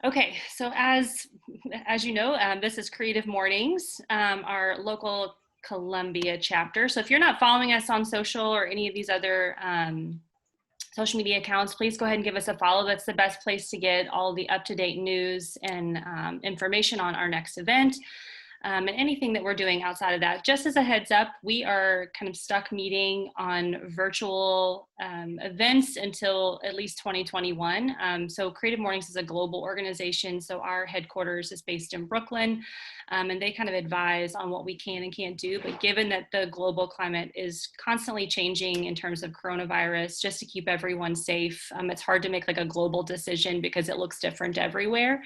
Okay, so as you know, this is Creative Mornings, our local Columbia chapter. So if you're not following us on social or any of these other social media accounts, please go ahead and give us a follow. That's the best place to get all the up-to-date news and information on our next event. And anything that we're doing outside of that. Just as a heads up, we are kind of stuck meeting on virtual events until at least 2021. So Creative Mornings is a global organization. So our headquarters is based in Brooklyn, and they kind of advise on what we can and can't do. But given that the global climate is constantly changing in terms of coronavirus, just to keep everyone safe, it's hard to make like a global decision because it looks different everywhere.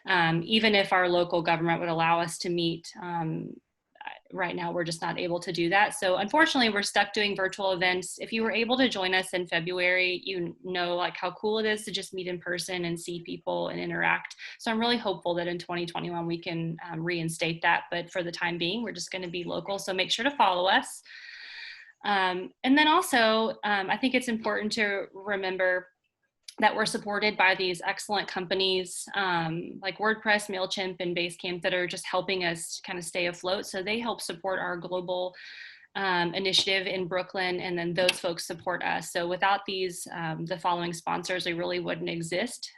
Even if our local government would allow us to meet, right now we're just not able to do that. So unfortunately, we're stuck doing virtual events. If you were able to join us in February, you know like how cool it is to just meet in person and see people and interact. So I'm really hopeful that in 2021 we can reinstate that. But for the time being, we're just going to be local. So make sure to follow us. And then also, I think it's important to remember that we're supported by these excellent companies like WordPress, MailChimp, and Basecamp that are just helping us kind of stay afloat. So they help support our global initiative in Brooklyn, and then those folks support us. So without these, the following sponsors, they really wouldn't exist.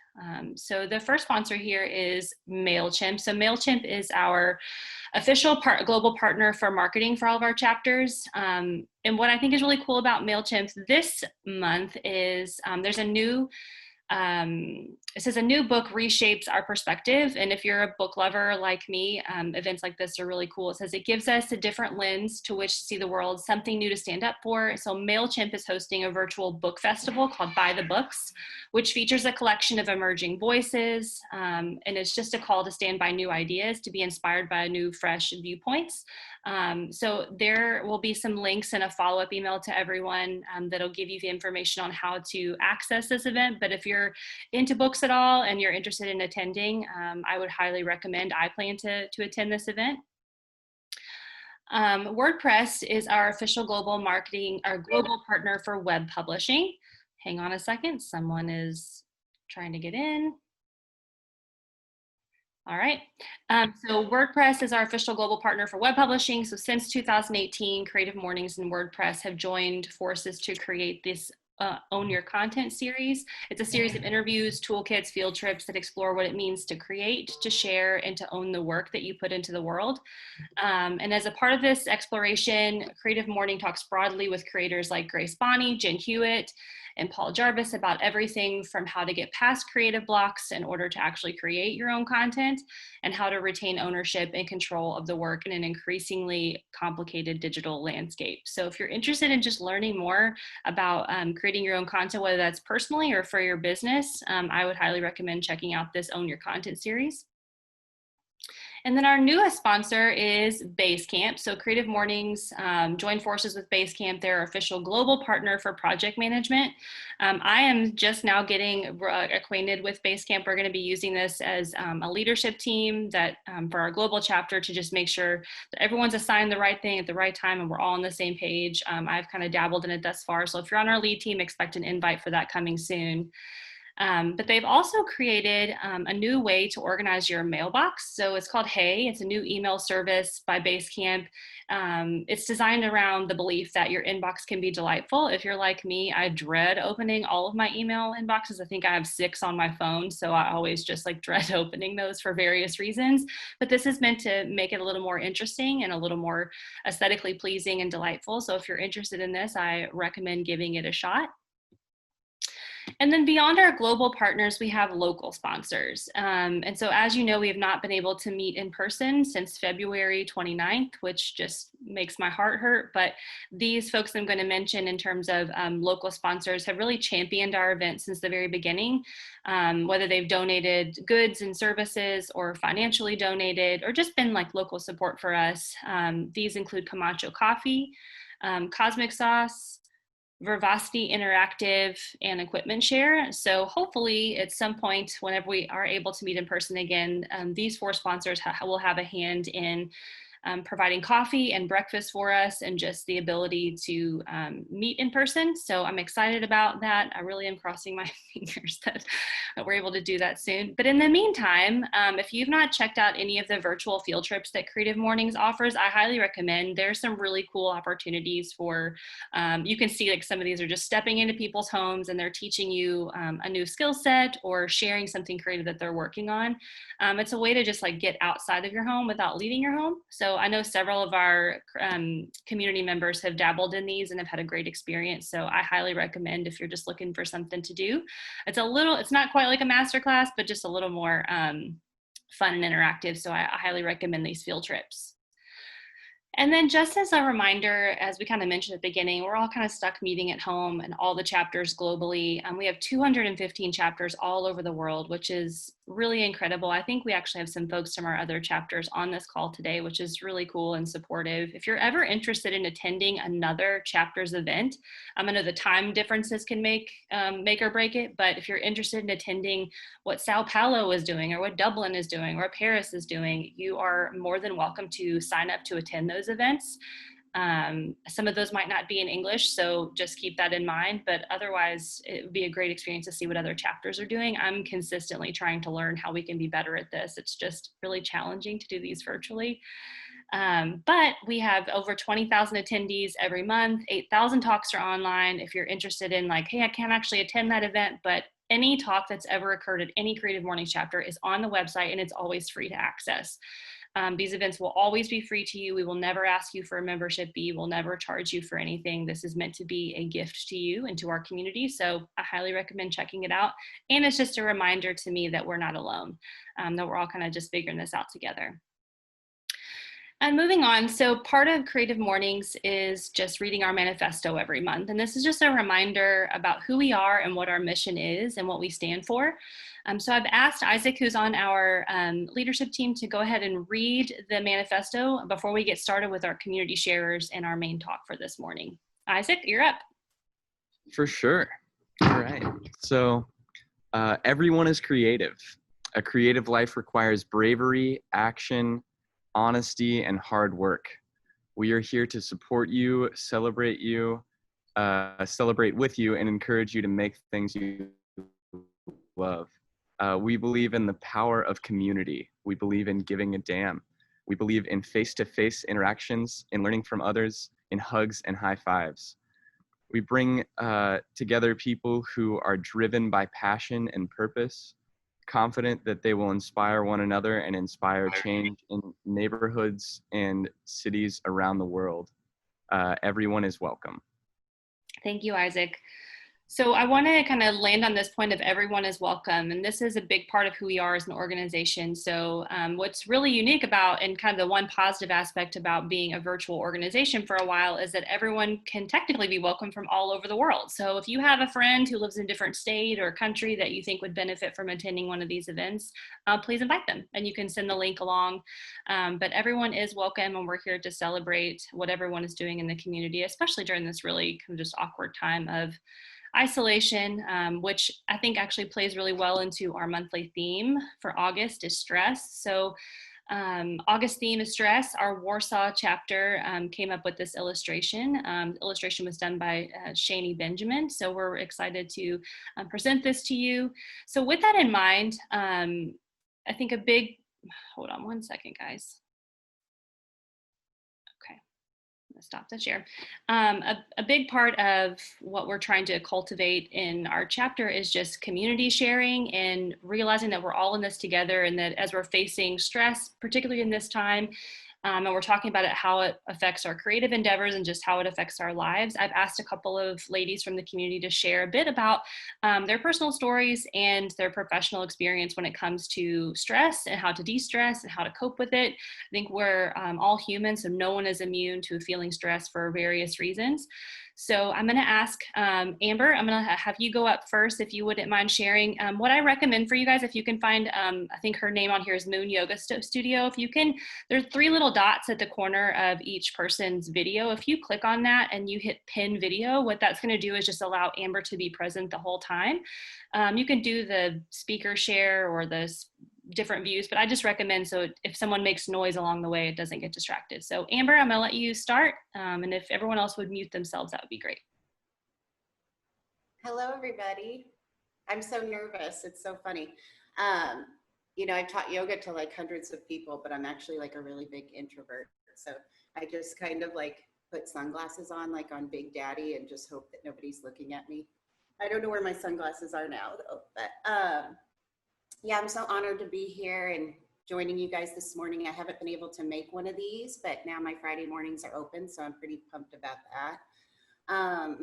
So the first sponsor here is MailChimp. So MailChimp is our official global partner for marketing for all of our chapters. And what I think is really cool about MailChimp this month is there's a new, it says a new book reshapes our perspective. And if you're a book lover like me, events like this are really cool. It says it gives us a different lens to which to see the world, something new to stand up for. So MailChimp is hosting a virtual book festival called Buy the Books, which features a collection of emerging voices. And it's just a call to stand by new ideas, to be inspired by new, fresh viewpoints. So there will be some links and a follow-up email to everyone that'll give you the information on how to access this event. But if you're into books at all and you're interested in attending, I would highly recommend. I plan to attend this event. WordPress is our official global marketing, our global partner for web publishing. Hang on a second, someone is trying to get in. All right, so WordPress is our official global partner for web publishing. So since 2018, Creative Mornings and WordPress have joined forces to create this Own Your Content series. It's a series of interviews, toolkits, field trips that explore what it means to create, to share, and to own the work that you put into the world. And as a part of this exploration, Creative Morning talks broadly with creators like Grace Bonney, Jen Hewitt, and Paul Jarvis about everything from how to get past creative blocks in order to actually create your own content, and how to retain ownership and control of the work in an increasingly complicated digital landscape. So if you're interested in just learning more about creating your own content, whether that's personally or for your business, I would highly recommend checking out this Own Your Content series. And then our newest sponsor is Basecamp. So Creative Mornings joined forces with Basecamp, their official global partner for project management. I am just now getting acquainted with Basecamp. We're going to be using this as a leadership team that for our global chapter to just make sure that everyone's assigned the right thing at the right time and we're all on the same page. I've kind of dabbled in it thus far. So if you're on our lead team, expect an invite for that coming soon. But they've also created a new way to organize your mailbox. So it's called Hey. It's a new email service by Basecamp. It's designed around the belief that your inbox can be delightful. If you're like me, I dread opening all of my email inboxes. I think I have 6 on my phone, so I always just like dread opening those for various reasons. But this is meant to make it a little more interesting and a little more aesthetically pleasing and delightful. So if you're interested in this, I recommend giving it a shot. And then beyond our global partners, we have local sponsors. And so as you know, we have not been able to meet in person since February 29th, which just makes my heart hurt. But these folks I'm going to mention in terms of local sponsors have really championed our event since the very beginning, whether they've donated goods and services or financially donated or just been like local support for us. These include Camacho Coffee, Cosmic Sauce, Verbosity Interactive, and Equipment Share. So hopefully at some point, whenever we are able to meet in person again, these 4 sponsors will have a hand in providing coffee and breakfast for us, and just the ability to meet in person. So I'm excited about that. I really am crossing my fingers that we're able to do that soon. But in the meantime, if you've not checked out any of the virtual field trips that Creative Mornings offers, I highly recommend. There's some really cool opportunities for, you can see like some of these are just stepping into people's homes and they're teaching you a new skill set or sharing something creative that they're working on. It's a way to just like get outside of your home without leaving your home. So I know several of our community members have dabbled in these and have had a great experience. So I highly recommend if you're just looking for something to do. It's not quite like a masterclass, but just a little more fun and interactive. So I highly recommend these field trips. And then just as a reminder, as we kind of mentioned at the beginning, we're all kind of stuck meeting at home and all the chapters globally. We have 215 chapters all over the world, which is really incredible. I think we actually have some folks from our other chapters on this call today, which is really cool and supportive. If you're ever interested in attending another chapter's event, I know the time differences can make or break it, but if you're interested in attending what Sao Paulo is doing or what Dublin is doing or what Paris is doing, you are more than welcome to sign up to attend those events. Some of those might not be in English, so just keep that in mind, but otherwise it would be a great experience to see what other chapters are doing. I'm consistently trying to learn how we can be better at this. It's just really challenging to do these virtually. But we have over 20,000 attendees every month, 8,000 talks are online. If you're interested in like, hey, I can't actually attend that event, but any talk that's ever occurred at any Creative Mornings chapter is on the website and it's always free to access. These events will always be free to you. We will never ask you for a membership fee. We'll never charge you for anything. This is meant to be a gift to you and to our community. So I highly recommend checking it out. And it's just a reminder to me that we're not alone, that we're all kind of just figuring this out together. And moving on, so part of Creative Mornings is just reading our manifesto every month. And this is just a reminder about who we are and what our mission is and what we stand for. So I've asked Isaac, who's on our leadership team, to go ahead and read the manifesto before we get started with our community sharers and our main talk for this morning. Isaac, you're up. For sure. All right. So everyone is creative. A creative life requires bravery, action, honesty, and hard work. We are here to support you, celebrate with you, and encourage you to make things you love. We believe in the power of community. We believe in giving a damn. We believe in face-to-face interactions, in learning from others, in hugs and high fives. We bring together people who are driven by passion and purpose, confident that they will inspire one another and inspire change in neighborhoods and cities around the world. Everyone is welcome. Thank you, Isaac. So I want to kind of land on this point of everyone is welcome. And this is a big part of who we are as an organization. So what's really unique about, and kind of the one positive aspect about being a virtual organization for a while, is that everyone can technically be welcome from all over the world. So if you have a friend who lives in a different state or country that you think would benefit from attending one of these events, please invite them and you can send the link along. But everyone is welcome, and we're here to celebrate what everyone is doing in the community, especially during this really kind of just awkward time of isolation, which I think actually plays really well into our monthly theme for August is stress. So August theme is stress. Our Warsaw chapter came up with this illustration. The illustration was done by Shani Benjamin. So we're excited to present this to you. So with that in mind, I think hold on one second, guys. Stop the share. A big part of what we're trying to cultivate in our chapter is just community sharing and realizing that we're all in this together, and that as we're facing stress, particularly in this time, and we're talking about how it affects our creative endeavors and just how it affects our lives. I've asked a couple of ladies from the community to share a bit about their personal stories and their professional experience when it comes to stress and how to de-stress and how to cope with it. I think we're all human, so no one is immune to feeling stress for various reasons. So I'm going to ask Amber, I'm going to have you go up first if you wouldn't mind sharing what I recommend for you guys. If you can find, I think her name on here is Moon Yoga Studio. If you can, there's 3 little dots at the corner of each person's video. If you click on that and you hit pin video, what that's going to do is just allow Amber to be present the whole time. You can do the speaker share or the different views, but I just recommend so if someone makes noise along the way, it doesn't get distracted. So Amber, I'm gonna let you start. And if everyone else would mute themselves, that would be great. Hello, everybody. I'm so nervous. It's so funny. You know, I've taught yoga to like hundreds of people, but I'm actually like a really big introvert. So I just kind of like put sunglasses on, like on Big Daddy, and just hope that nobody's looking at me. I don't know where my sunglasses are now, though. But yeah, I'm so honored to be here and joining you guys this morning. I haven't been able to make one of these, but now my Friday mornings are open, so I'm pretty pumped about that.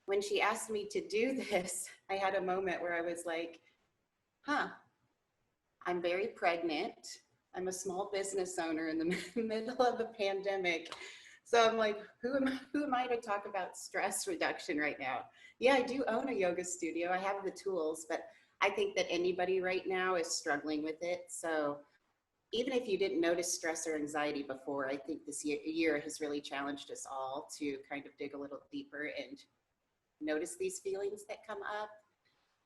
When she asked me to do this, I had a moment where I was like, huh, I'm very pregnant. I'm a small business owner in the middle of a pandemic. So I'm like, who am I to talk about stress reduction right now? Yeah, I do own a yoga studio. I have the tools, but I think that anybody right now is struggling with it. So even if you didn't notice stress or anxiety before, I think this year has really challenged us all to kind of dig a little deeper and notice these feelings that come up.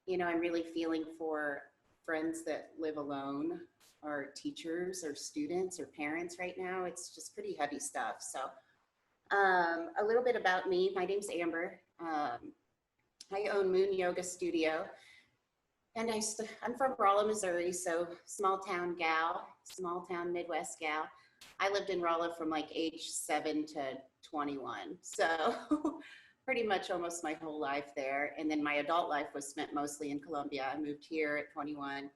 You know, I'm really feeling for friends that live alone, or teachers or students or parents right now. It's just pretty heavy stuff. So a little bit about me. My name's Amber. I own Moon Yoga Studio, and I'm from Rolla, Missouri, so small town gal, small town Midwest gal. I lived in Rolla from like age 7 to 21. So pretty much almost my whole life there. And then my adult life was spent mostly in Colombia. I moved here at 21.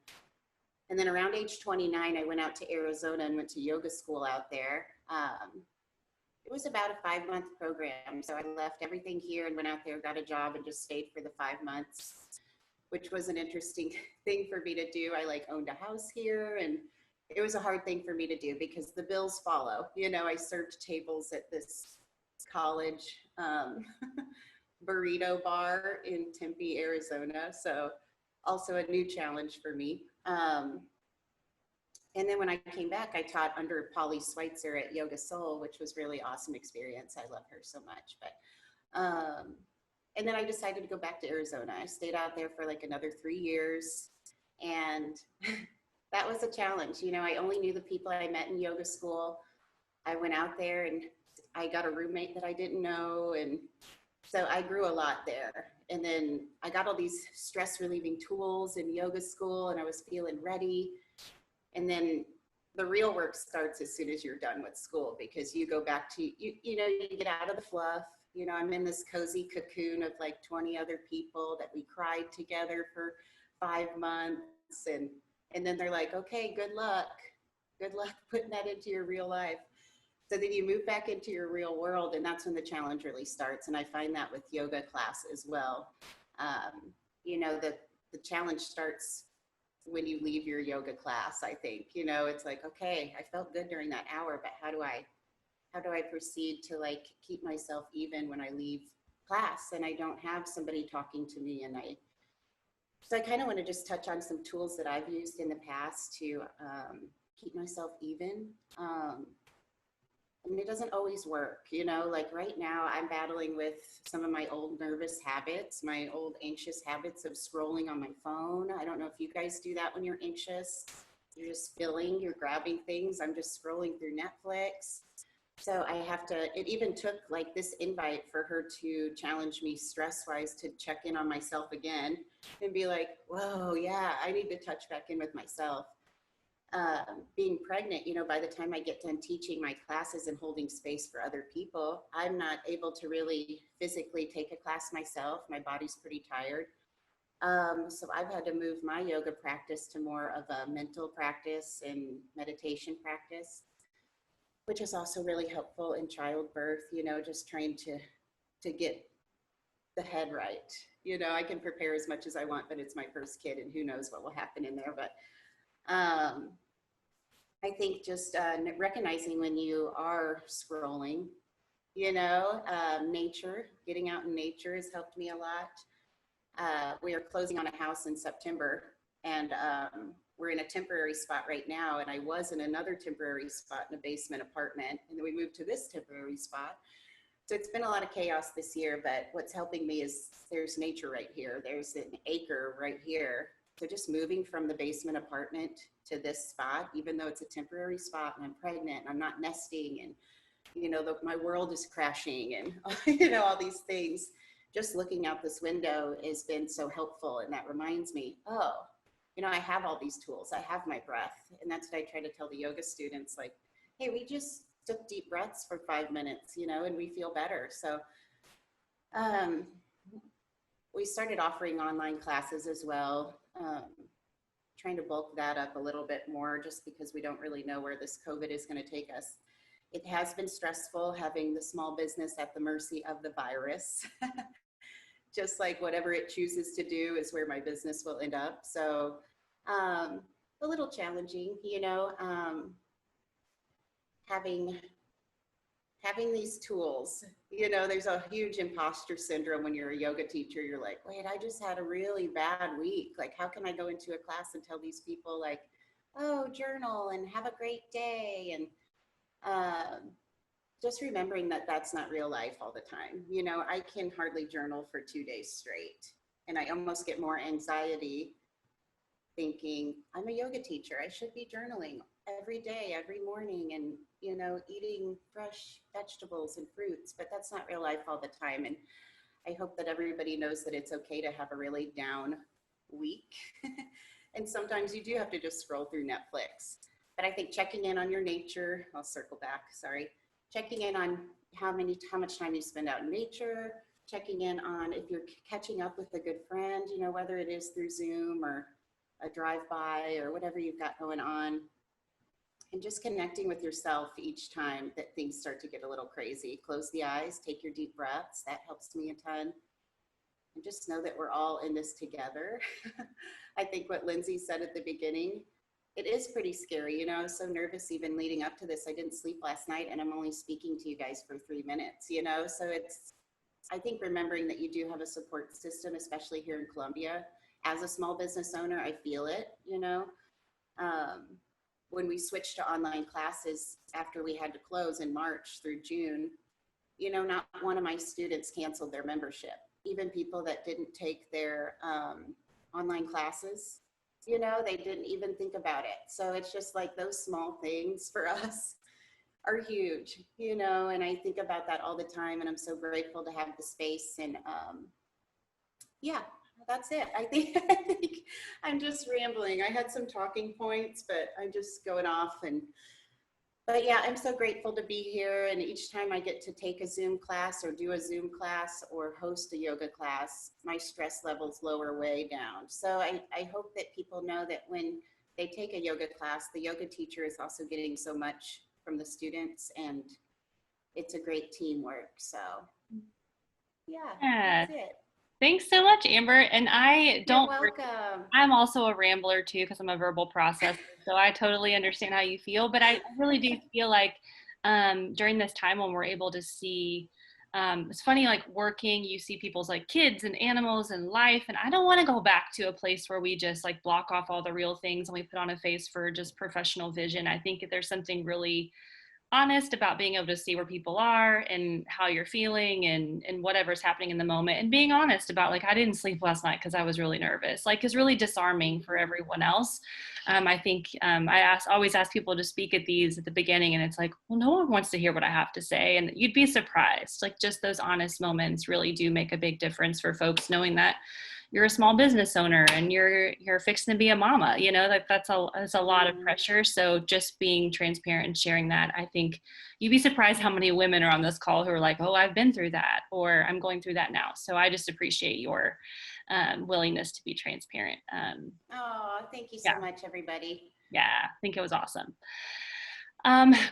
And then around age 29, I went out to Arizona and went to yoga school out there. It was about a 5-month program. So I left everything here and went out there, got a job, and just stayed for the 5 months, which was an interesting thing for me to do. I like owned a house here, and it was a hard thing for me to do because the bills follow. You know, I served tables at this college burrito bar in Tempe, Arizona. So also a new challenge for me. And then when I came back, I taught under Polly Schweitzer at Yoga Soul, which was really awesome experience. I love her so much. But and then I decided to go back to Arizona. I stayed out there for like another 3 years, and that was a challenge. You know, I only knew the people I met in yoga school. I went out there and I got a roommate that I didn't know, and so I grew a lot there. And then I got all these stress relieving tools in yoga school, and I was feeling ready. And then the real work starts as soon as you're done with school, because you go back to, you know, you get out of the fluff. You know, I'm in this cozy cocoon of like 20 other people that we cried together for 5 months. And then they're like, okay, good luck putting that into your real life. So then you move back into your real world, and that's when the challenge really starts. And I find that with yoga class as well. You know, the challenge starts when you leave your yoga class, I think. You know, it's like, okay, I felt good during that hour, but how do I proceed to like keep myself even when I leave class and I don't have somebody talking to me? So I kind of want to just touch on some tools that I've used in the past to keep myself even. And it doesn't always work, you know, like right now I'm battling with some of my old nervous habits, my old anxious habits of scrolling on my phone. I don't know if you guys do that when you're anxious. You're just you're grabbing things. I'm just scrolling through Netflix. So it even took like this invite for her to challenge me stress-wise to check in on myself again and be like, whoa, yeah, I need to touch back in with myself. Being pregnant, you know, by the time I get done teaching my classes and holding space for other people, I'm not able to really physically take a class myself. My body's pretty tired. So I've had to move my yoga practice to more of a mental practice and meditation practice, which is also really helpful in childbirth, you know, just trying to get the head right. You know, I can prepare as much as I want, but it's my first kid and who knows what will happen in there. But I think just recognizing when you are scrolling, you know, nature, getting out in nature has helped me a lot. We are closing on a house in September, and we're in a temporary spot right now. And I was in another temporary spot in a basement apartment, and then we moved to this temporary spot. So it's been a lot of chaos this year, but what's helping me is there's nature right here. There's an acre right here So just moving from the basement apartment to this spot, even though it's a temporary spot and I'm pregnant and I'm not nesting and, you know, my world is crashing and, you know, all these things, just looking out this window has been so helpful. And that reminds me, oh, you know, I have all these tools. I have my breath. And that's what I try to tell the yoga students, like, hey, we just took deep breaths for 5 minutes, you know, and we feel better. So we started offering online classes as well, trying to bulk that up a little bit more just because we don't really know where this COVID is going to take us. It has been stressful having the small business at the mercy of the virus. Just like whatever it chooses to do is where my business will end up. So a little challenging, you know, having these tools. You know, there's a huge imposter syndrome when you're a yoga teacher. You're like, wait, I just had a really bad week. Like, how can I go into a class and tell these people like, oh, journal and have a great day? And just remembering that that's not real life all the time. You know, I can hardly journal for 2 days straight. And I almost get more anxiety thinking, I'm a yoga teacher. I should be journaling every day, every morning, and, you know, eating fresh vegetables and fruits, but that's not real life all the time. And I hope that everybody knows that it's okay to have a really down week. And sometimes you do have to just scroll through Netflix. But I think checking in on your nature, I'll circle back, sorry. Checking in on how much time you spend out in nature, checking in on if you're catching up with a good friend, you know, whether it is through Zoom or a drive-by or whatever you've got going on, and just connecting with yourself each time that things start to get a little crazy. Close the eyes, take your deep breaths. That helps me a ton. And just know that we're all in this together. I think what Lindsay said at the beginning, it is pretty scary. You know, I was so nervous even leading up to this. I didn't sleep last night and I'm only speaking to you guys for 3 minutes, you know? So it's, I think remembering that you do have a support system, especially here in Columbia. As a small business owner, I feel it, you know? When we switched to online classes after we had to close in March through June, you know, not one of my students canceled their membership. Even people that didn't take their online classes, you know, they didn't even think about it. So it's just like those small things for us are huge, you know, and I think about that all the time, and I'm so grateful to have the space. And yeah, that's it. I think I'm just rambling. I had some talking points, but I'm just going off. But yeah, I'm so grateful to be here. And each time I get to take a Zoom class or do a Zoom class or host a yoga class, my stress levels lower way down. So I hope that people know that when they take a yoga class, the yoga teacher is also getting so much from the students, and it's a great teamwork. So yeah, that's it. Thanks so much, Amber. And I don't, You're welcome. I'm also a rambler too, because I'm a verbal processor. So I totally understand how you feel, but I really do feel like during this time when we're able to see, it's funny, like working, you see people's like kids and animals and life. And I don't want to go back to a place where we just like block off all the real things and we put on a face for just professional vision. I think there's something really honest about being able to see where people are and how you're feeling and whatever's happening in the moment, and being honest about like, I didn't sleep last night because I was really nervous, like is really disarming for everyone else. I think I always ask people to speak at these at the beginning, and it's like, well, no one wants to hear what I have to say. And you'd be surprised, like just those honest moments really do make a big difference for folks, knowing that you're a small business owner and you're fixing to be a mama, you know, like that's a lot of pressure. So just being transparent and sharing that, I think you'd be surprised how many women are on this call who are like, oh, I've been through that, or I'm going through that now. So I just appreciate your willingness to be transparent. Oh, thank you so much, everybody. Yeah, I think it was awesome.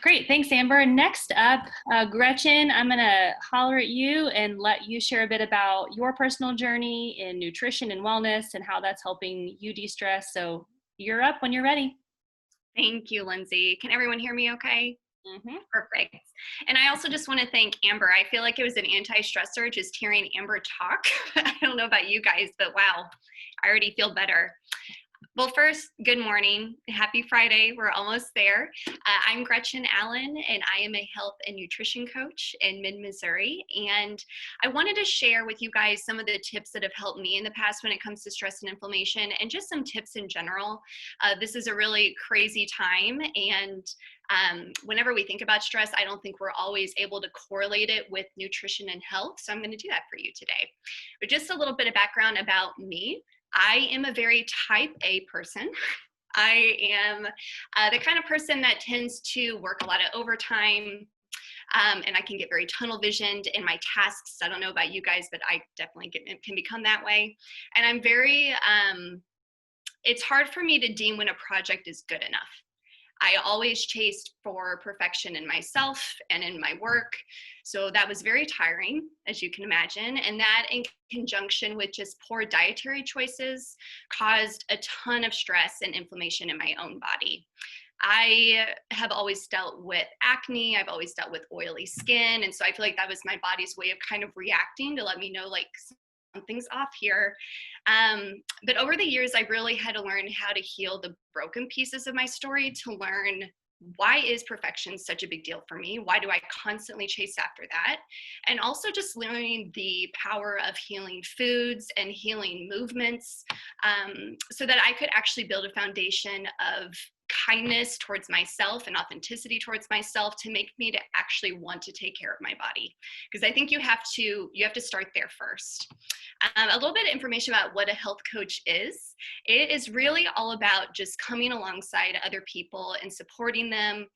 Great, thanks, Amber. Next up, Gretchen, I'm gonna holler at you and let you share a bit about your personal journey in nutrition and wellness and how that's helping you de-stress. So you're up when you're ready. Thank you, Lindsay. Can everyone hear me okay? Mm-hmm. Perfect. And I also just want to thank Amber. I feel like it was an anti-stressor just hearing Amber talk. I don't know about you guys, but wow, I already feel better. Well, first, good morning. Happy Friday. We're almost there. I'm Gretchen Allen, and I am a health and nutrition coach in mid-Missouri. And I wanted to share with you guys some of the tips that have helped me in the past when it comes to stress and inflammation, and just some tips in general. This is a really crazy time, and whenever we think about stress, I don't think we're always able to correlate it with nutrition and health. So I'm going to do that for you today. But just a little bit of background about me. I am a very type A person. I am the kind of person that tends to work a lot of overtime, and I can get very tunnel visioned in my tasks. I don't know about you guys, but I definitely can become that way. And I'm very, it's hard for me to deem when a project is good enough. I always chased for perfection in myself and in my work. So that was very tiring, as you can imagine. And that, in conjunction with just poor dietary choices, caused a ton of stress and inflammation in my own body. I have always dealt with acne. I've always dealt with oily skin. And so I feel like that was my body's way of kind of reacting to let me know, like, something's off here. But over the years, I really had to learn how to heal the broken pieces of my story, to learn, why is perfection such a big deal for me? Why do I constantly chase after that? And also just learning the power of healing foods and healing movements, so that I could actually build a foundation of kindness towards myself and authenticity towards myself to make me to actually want to take care of my body. Because I think you have to start there first. A little bit of information about what a health coach is. It is really all about just coming alongside other people and supporting them,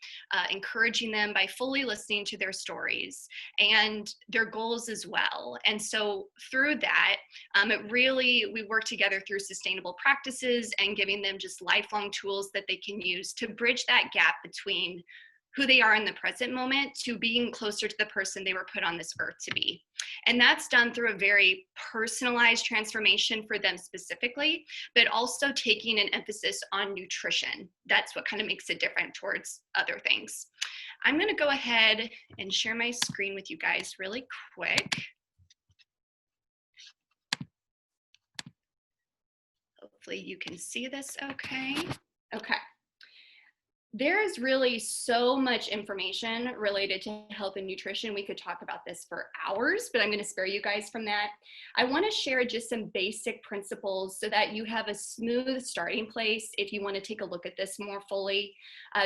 encouraging them by fully listening to their stories and their goals as well. And so through that, we work together through sustainable practices and giving them just lifelong tools that they can use to bridge that gap between who they are in the present moment to being closer to the person they were put on this earth to be. And that's done through a very personalized transformation for them specifically, but also taking an emphasis on nutrition. That's what kind of makes it different towards other things. I'm going to go ahead and share my screen with you guys really quick. Hopefully you can see this okay. Okay. There is really so much information related to health and nutrition. We could talk about this for hours, but I'm going to spare you guys from that. I want to share just some basic principles so that you have a smooth starting place if you want to take a look at this more fully,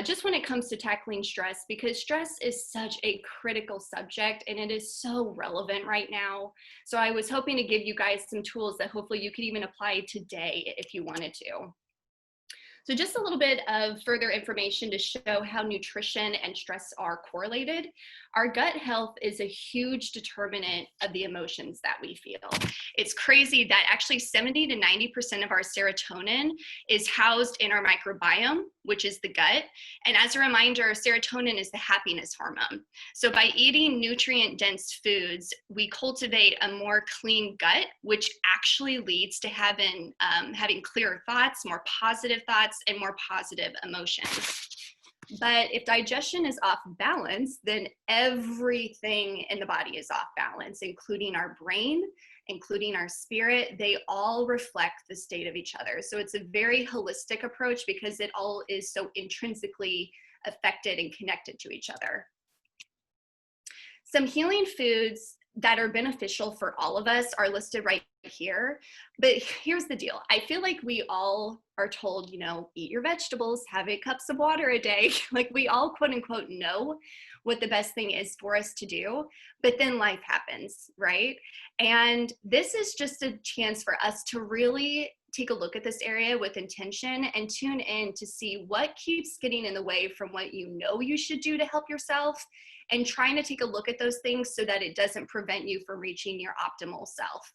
just when it comes to tackling stress, because stress is such a critical subject and it is so relevant right now. So I was hoping to give you guys some tools that hopefully you could even apply today if you wanted to. So just a little bit of further information to show how nutrition and stress are correlated. Our gut health is a huge determinant of the emotions that we feel. It's crazy that actually 70 to 90% of our serotonin is housed in our microbiome, which is the gut. And as a reminder, serotonin is the happiness hormone. So by eating nutrient-dense foods, we cultivate a more clean gut, which actually leads to having clearer thoughts, more positive thoughts, and more positive emotions. But if digestion is off balance, then everything in the body is off balance, including our brain, including our spirit. They all reflect the state of each other. So it's a very holistic approach because it all is so intrinsically affected and connected to each other. Some healing foods that are beneficial for all of us are listed right here. But here's the deal. I feel like we all are told, eat your vegetables, have 8 cups of water a day. Like we all quote unquote know what the best thing is for us to do, but then life happens, right? And this is just a chance for us to really take a look at this area with intention and tune in to see what keeps getting in the way from what you know you should do to help yourself, and trying to take a look at those things so that it doesn't prevent you from reaching your optimal self.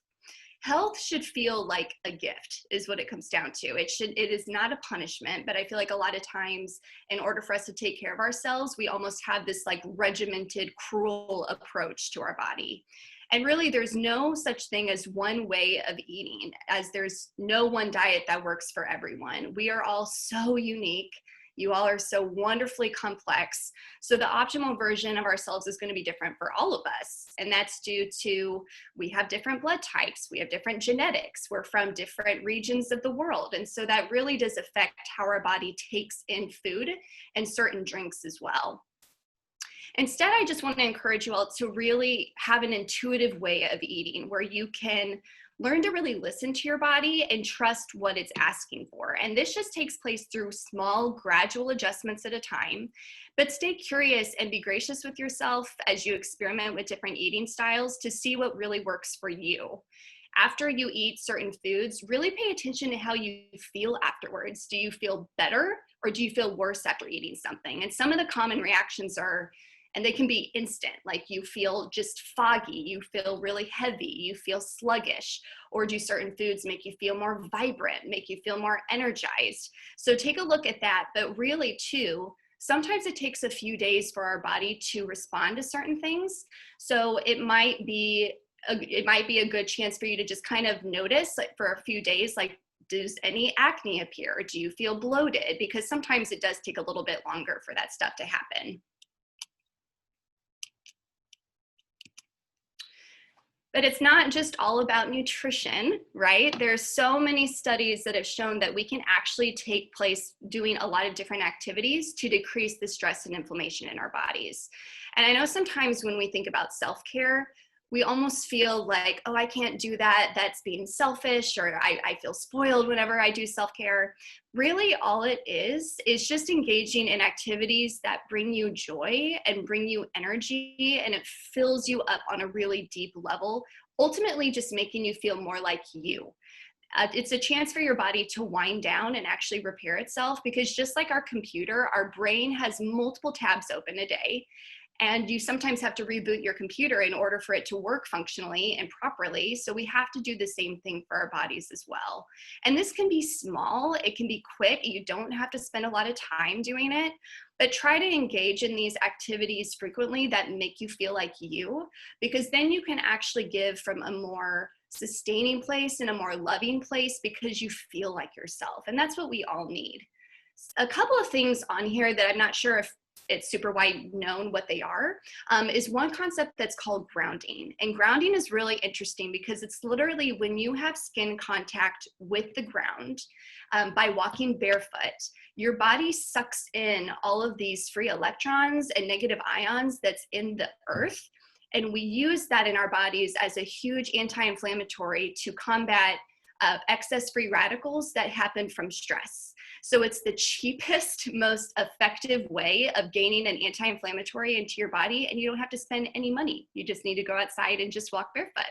Health should feel like a gift is what it comes down to. It is not a punishment, but I feel like a lot of times in order for us to take care of ourselves, we almost have this like regimented, cruel approach to our body. And really there's no such thing as one way of eating, as there's no one diet that works for everyone. We are all so unique You all are so wonderfully complex. So the optimal version of ourselves is going to be different for all of us. And that's due to, we have different blood types, we have different genetics, we're from different regions of the world. And so that really does affect how our body takes in food and certain drinks as well. Instead, I just want to encourage you all to really have an intuitive way of eating where you can learn to really listen to your body and trust what it's asking for. And this just takes place through small, gradual adjustments at a time. But stay curious and be gracious with yourself as you experiment with different eating styles to see what really works for you. After you eat certain foods, really pay attention to how you feel afterwards. Do you feel better or do you feel worse after eating something? And some of the common reactions are, and they can be instant, like you feel just foggy, you feel really heavy, you feel sluggish, or do certain foods make you feel more vibrant, make you feel more energized? So take a look at that, but really too, sometimes it takes a few days for our body to respond to certain things. So it might be a good chance for you to just kind of notice, like for a few days, like, does any acne appear? Do you feel bloated? Because sometimes it does take a little bit longer for that stuff to happen. But it's not just all about nutrition, right? There's so many studies that have shown that we can actually take place doing a lot of different activities to decrease the stress and inflammation in our bodies. And I know sometimes when we think about self-care, we almost feel like, oh, I can't do that, that's being selfish, or I feel spoiled whenever I do self-care. Really, all it is just engaging in activities that bring you joy and bring you energy, and it fills you up on a really deep level, ultimately just making you feel more like you. It's a chance for your body to wind down and actually repair itself, because just like our computer, our brain has multiple tabs open a day. And you sometimes have to reboot your computer in order for it to work functionally and properly. So we have to do the same thing for our bodies as well. And this can be small, it can be quick. You don't have to spend a lot of time doing it, but try to engage in these activities frequently that make you feel like you, because then you can actually give from a more sustaining place and a more loving place because you feel like yourself. And that's what we all need. A couple of things on here that I'm not sure if it's super wide known what they are, is one concept that's called grounding. And grounding is really interesting because it's literally when you have skin contact with the ground by walking barefoot, your body sucks in all of these free electrons and negative ions that's in the earth. And we use that in our bodies as a huge anti-inflammatory to combat excess free radicals that happen from stress. So it's the cheapest, most effective way of gaining an anti-inflammatory into your body, and you don't have to spend any money. You just need to go outside and just walk barefoot.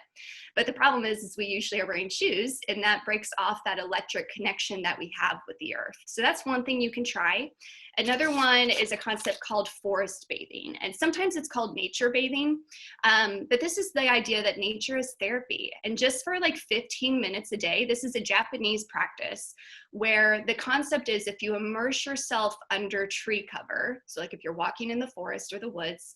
But the problem is we usually are wearing shoes, and that breaks off that electric connection that we have with the earth. So that's one thing you can try. Another one is a concept called forest bathing, and sometimes it's called nature bathing. But this is the idea that nature is therapy. And just for like 15 minutes a day, this is a Japanese practice where the concept is if you immerse yourself under tree cover, so like if you're walking in the forest or the woods,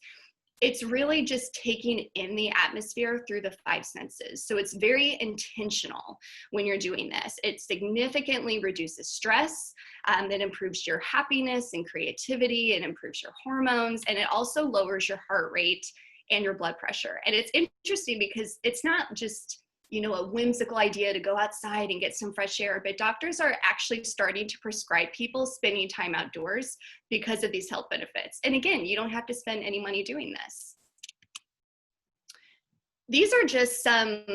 it's really just taking in the atmosphere through the 5 senses. So it's very intentional when you're doing this. It significantly reduces stress. It improves your happiness and creativity. It improves your hormones. And it also lowers your heart rate and your blood pressure. And it's interesting because it's not just, you know, a whimsical idea to go outside and get some fresh air, but doctors are actually starting to prescribe people spending time outdoors because of these health benefits. And again, you don't have to spend any money doing this. These are just some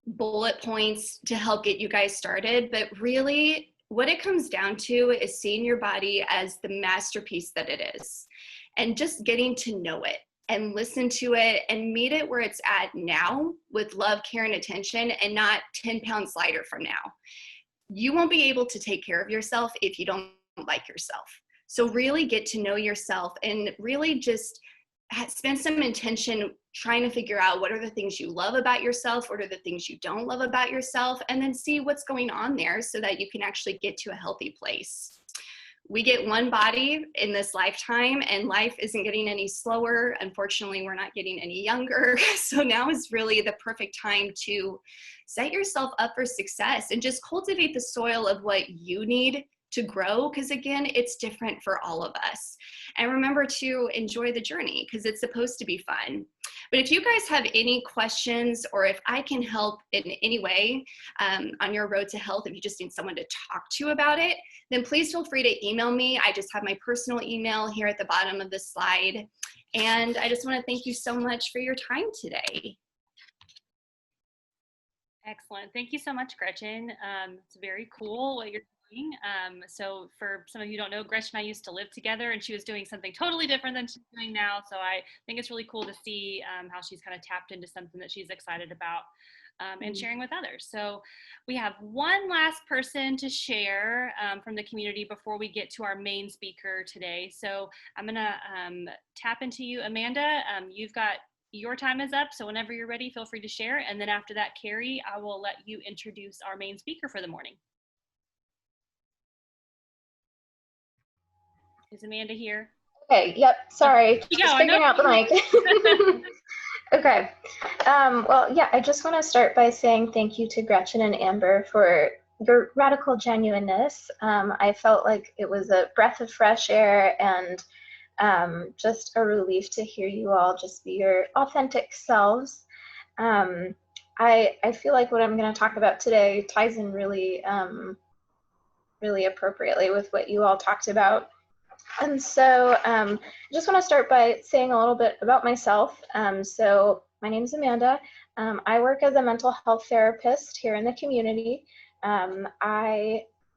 bullet points to help get you guys started, but really what it comes down to is seeing your body as the masterpiece that it is and just getting to know it and listen to it and meet it where it's at now with love, care, and attention, and not 10 pounds lighter from now. You won't be able to take care of yourself if you don't like yourself. So really get to know yourself and really just spend some intention trying to figure out what are the things you love about yourself, what are the things you don't love about yourself, and then see what's going on there so that you can actually get to a healthy place. We get one body in this lifetime, and life isn't getting any slower. Unfortunately, we're not getting any younger. So now is really the perfect time to set yourself up for success and just cultivate the soil of what you need to grow, because again, it's different for all of us. And remember to enjoy the journey, because it's supposed to be fun. But if you guys have any questions, or if I can help in any way on your road to health, if you just need someone to talk to about it, then please feel free to email me. I just have my personal email here at the bottom of the slide. And I just want to thank you so much for your time today. Excellent. Thank you so much, Gretchen. It's very cool what you're doing. So for some of you who don't know, Gretchen and I used to live together, and she was doing something totally different than she's doing now. So I think it's really cool to see how she's kind of tapped into something that she's excited about and sharing with others. So we have one last person to share from the community before we get to our main speaker today. So I'm going to tap into you, Amanda. Your time is up, so whenever you're ready, feel free to share. And then after that, Carrie, I will let you introduce our main speaker for the morning. Is Amanda here? Okay, yep, sorry, just figuring out the mic. Okay, well, yeah, I just want to start by saying thank you to Gretchen and Amber for your radical genuineness. I felt like it was a breath of fresh air, and just a relief to hear you all just be your authentic selves. I feel like what I'm going to talk about today ties in really, really appropriately with what you all talked about. And so I just want to start by saying a little bit about myself. So my name is Amanda. I work as a mental health therapist here in the community.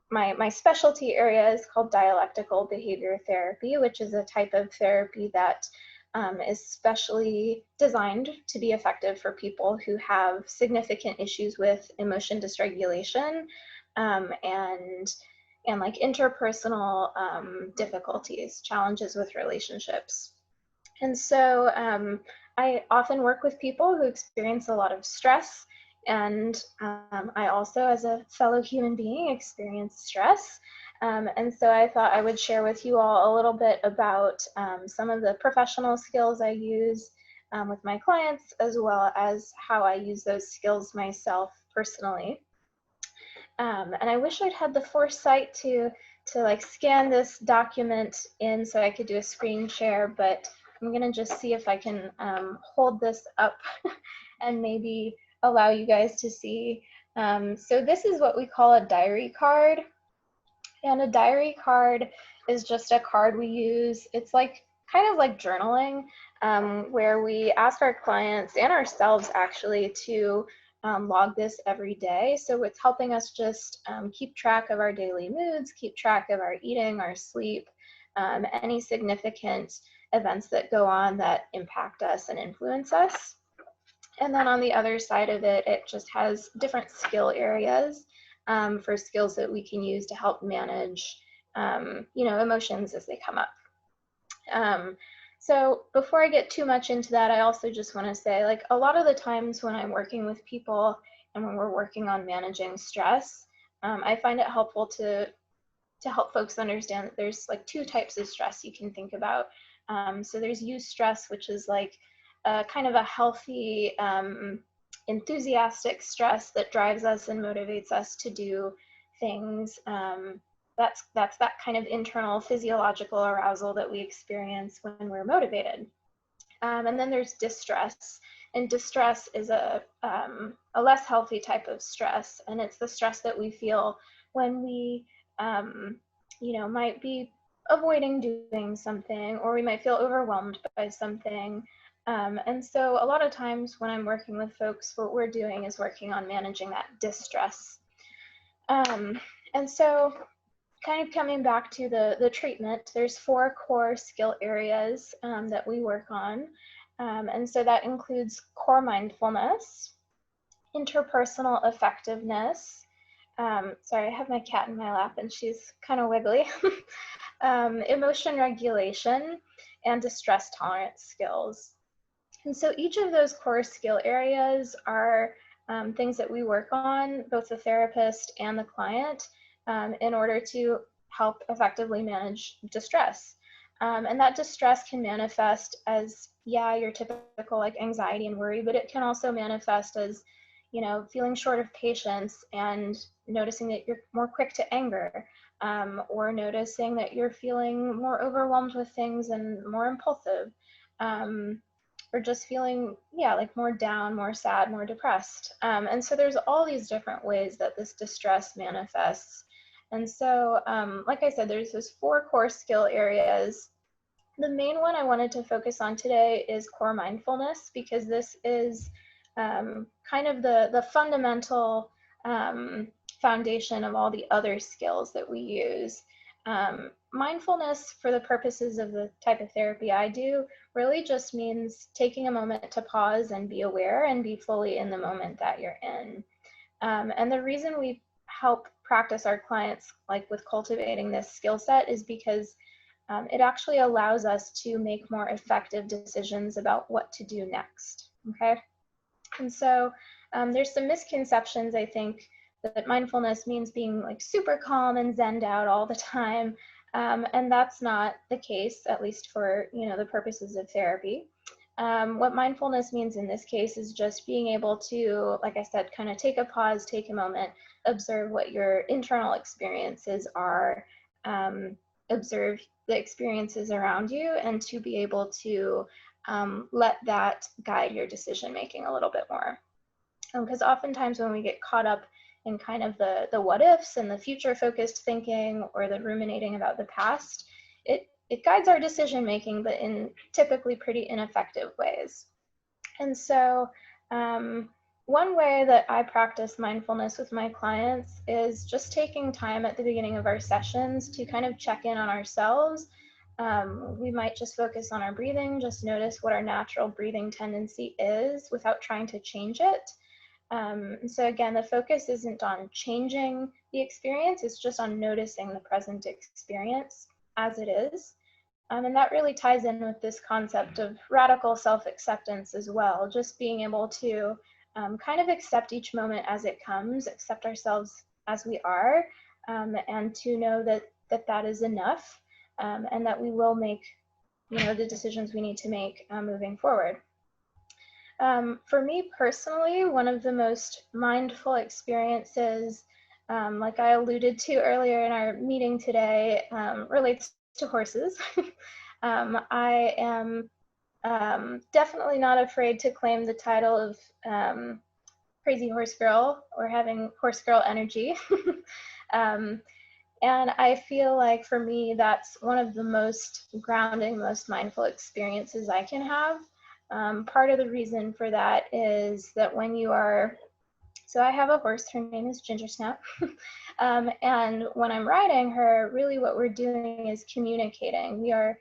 My specialty area is called dialectical behavior therapy, which is a type of therapy that is specially designed to be effective for people who have significant issues with emotion dysregulation and like interpersonal difficulties, challenges with relationships. And so I often work with people who experience a lot of stress. And I also, as a fellow human being, experience stress. And so I thought I would share with you all a little bit about some of the professional skills I use with my clients, as well as how I use those skills myself personally. And I wish I'd had the foresight to like scan this document in so I could do a screen share, but I'm gonna just see if I can hold this up and maybe allow you guys to see. So this is what we call a diary card. And a diary card is just a card we use. It's like kind of like journaling, where we ask our clients and ourselves actually to log this every day. So it's helping us just keep track of our daily moods, keep track of our eating, our sleep, any significant events that go on that impact us and influence us. And then on the other side of it, it just has different skill areas for skills that we can use to help manage, emotions as they come up. So before I get too much into that, I also just want to say, like, a lot of the times when I'm working with people and when we're working on managing stress, I find it helpful to help folks understand that there's like two types of stress you can think about. So there's eustress, which is like kind of a healthy, enthusiastic stress that drives us and motivates us to do things. That's that kind of internal physiological arousal that we experience when we're motivated. And then there's distress, and distress is a less healthy type of stress, and it's the stress that we feel when we, might be avoiding doing something, or we might feel overwhelmed by something. And so a lot of times when I'm working with folks, what we're doing is working on managing that distress. And so kind of coming back to the treatment, there's 4 core skill areas that we work on. And so that includes core mindfulness, interpersonal effectiveness. Sorry, I have my cat in my lap and she's kind of wiggly. Emotion regulation, and distress tolerance skills. And so each of those core skill areas are things that we work on, both the therapist and the client, in order to help effectively manage distress. And that distress can manifest as, your typical like anxiety and worry, but it can also manifest as, feeling short of patience and noticing that you're more quick to anger, or noticing that you're feeling more overwhelmed with things and more impulsive, or just feeling, like more down, more sad, more depressed. And so there's all these different ways that this distress manifests. And so, like I said, there's those 4 core skill areas. The main one I wanted to focus on today is core mindfulness, because this is kind of the fundamental foundation of all the other skills that we use. Mindfulness, for the purposes of the type of therapy I do, really just means taking a moment to pause and be aware and be fully in the moment that you're in. And the reason we help practice our clients like with cultivating this skill set is because it actually allows us to make more effective decisions about what to do next, okay? And so there's some misconceptions, I think, that mindfulness means being like super calm and zenned out all the time. And that's not the case, at least for, the purposes of therapy. What mindfulness means in this case is just being able to, like I said, kind of take a pause, take a moment, observe what your internal experiences are, observe the experiences around you, and to be able to let that guide your decision making a little bit more. Because oftentimes when we get caught up in kind of the what ifs and the future focused thinking or the ruminating about the past, it guides our decision making, but in typically pretty ineffective ways. And so one way that I practice mindfulness with my clients is just taking time at the beginning of our sessions to kind of check in on ourselves. We might just focus on our breathing, just notice what our natural breathing tendency is without trying to change it. So again, the focus isn't on changing the experience, it's just on noticing the present experience as it is. And that really ties in with this concept of radical self-acceptance as well, just being able to kind of accept each moment as it comes, accept ourselves as we are, and to know that is enough, and that we will make the decisions we need to make moving forward. For me personally, one of the most mindful experiences, like I alluded to earlier in our meeting today, relates to horses. I am definitely not afraid to claim the title of crazy horse girl, or having horse girl energy. And I feel like for me, that's one of the most grounding, most mindful experiences I can have. Part of the reason for that is that when you are, so I have a horse, her name is Ginger Snap. And when I'm riding her, really what we're doing is communicating. We are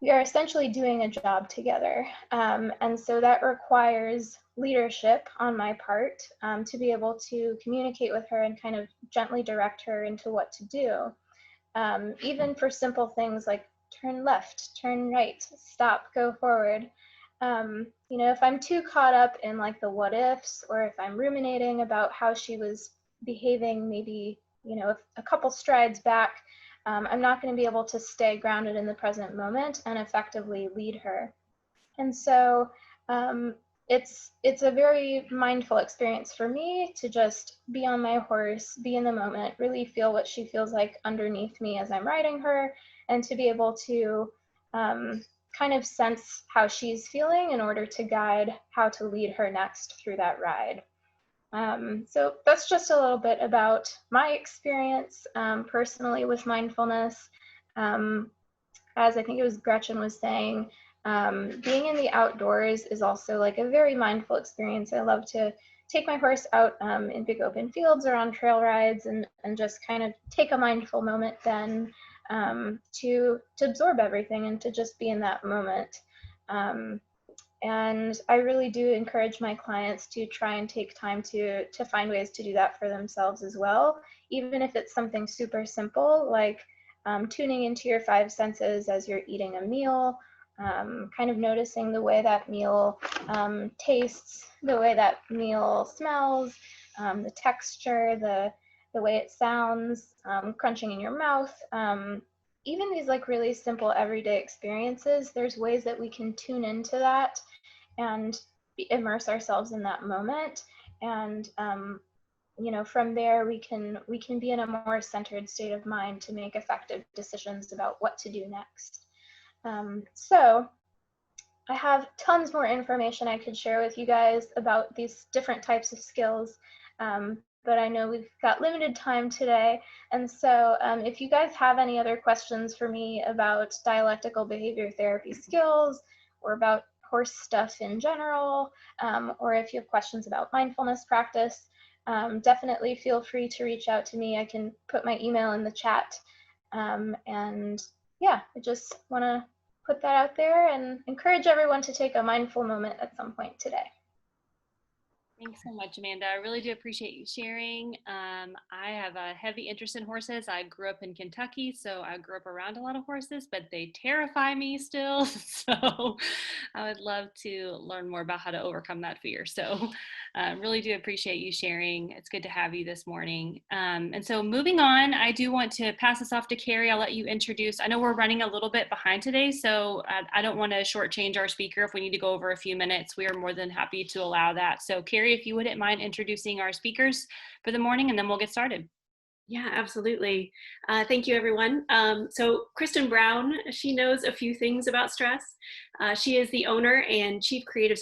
essentially doing a job together. And so that requires leadership on my part, to be able to communicate with her and kind of gently direct her into what to do. Even for simple things like turn left, turn right, stop, go forward. If I'm too caught up in like the what ifs, or if I'm ruminating about how she was behaving, maybe, a couple strides back, I'm not going to be able to stay grounded in the present moment and effectively lead her. And so it's a very mindful experience for me to just be on my horse, be in the moment, really feel what she feels like underneath me as I'm riding her, and to be able to kind of sense how she's feeling in order to guide how to lead her next through that ride. So that's just a little bit about my experience personally with mindfulness. As I think it was Gretchen was saying, being in the outdoors is also like a very mindful experience. I love to take my horse out in big open fields or on trail rides, and just kind of take a mindful moment then to absorb everything and to just be in that moment. And I really do encourage my clients to try and take time to find ways to do that for themselves as well, even if it's something super simple, like tuning into your 5 senses as you're eating a meal, kind of noticing the way that meal tastes, the way that meal smells, the texture, the way it sounds, crunching in your mouth. Even these like really simple everyday experiences, there's ways that we can tune into that and immerse ourselves in that moment. And from there we can be in a more centered state of mind to make effective decisions about what to do next. So I have tons more information I could share with you guys about these different types of skills, but I know we've got limited time today. And so if you guys have any other questions for me about dialectical behavior therapy skills, or about horse stuff in general, or if you have questions about mindfulness practice, definitely feel free to reach out to me. I can put my email in the chat. And yeah, I just want to put that out there and encourage everyone to take a mindful moment at some point today. Thanks so much, Amanda. I really do appreciate you sharing. I have a heavy interest in horses. I grew up in Kentucky, so I grew up around a lot of horses, but they terrify me still. So I would love to learn more about how to overcome that fear. So really do appreciate you sharing. It's good to have you this morning. And so moving on, I do want to pass this off to Carrie. I'll let you introduce. I know we're running a little bit behind today, so I don't want to shortchange our speaker. If we need to go over a few minutes, we are more than happy to allow that. So Carrie, if you wouldn't mind introducing our speakers for the morning, and then we'll get started. Yeah, absolutely. Thank you, everyone. So Kristen Brown, she knows a few things about stress. She is the owner and chief creative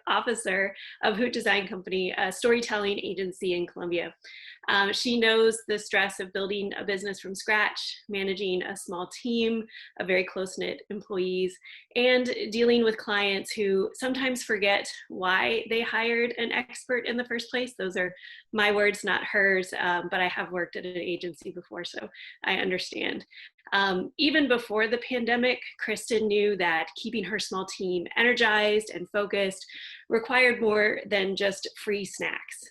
officer of Hoot Design Company, a storytelling agency in Columbia. She knows the stress of building a business from scratch, managing a small team of very close-knit employees, and dealing with clients who sometimes forget why they hired an expert in the first place. Those are my words, not hers, but I have worked at an agency before, so I understand. Even before the pandemic, Kristen knew that keeping her small team energized and focused required more than just free snacks.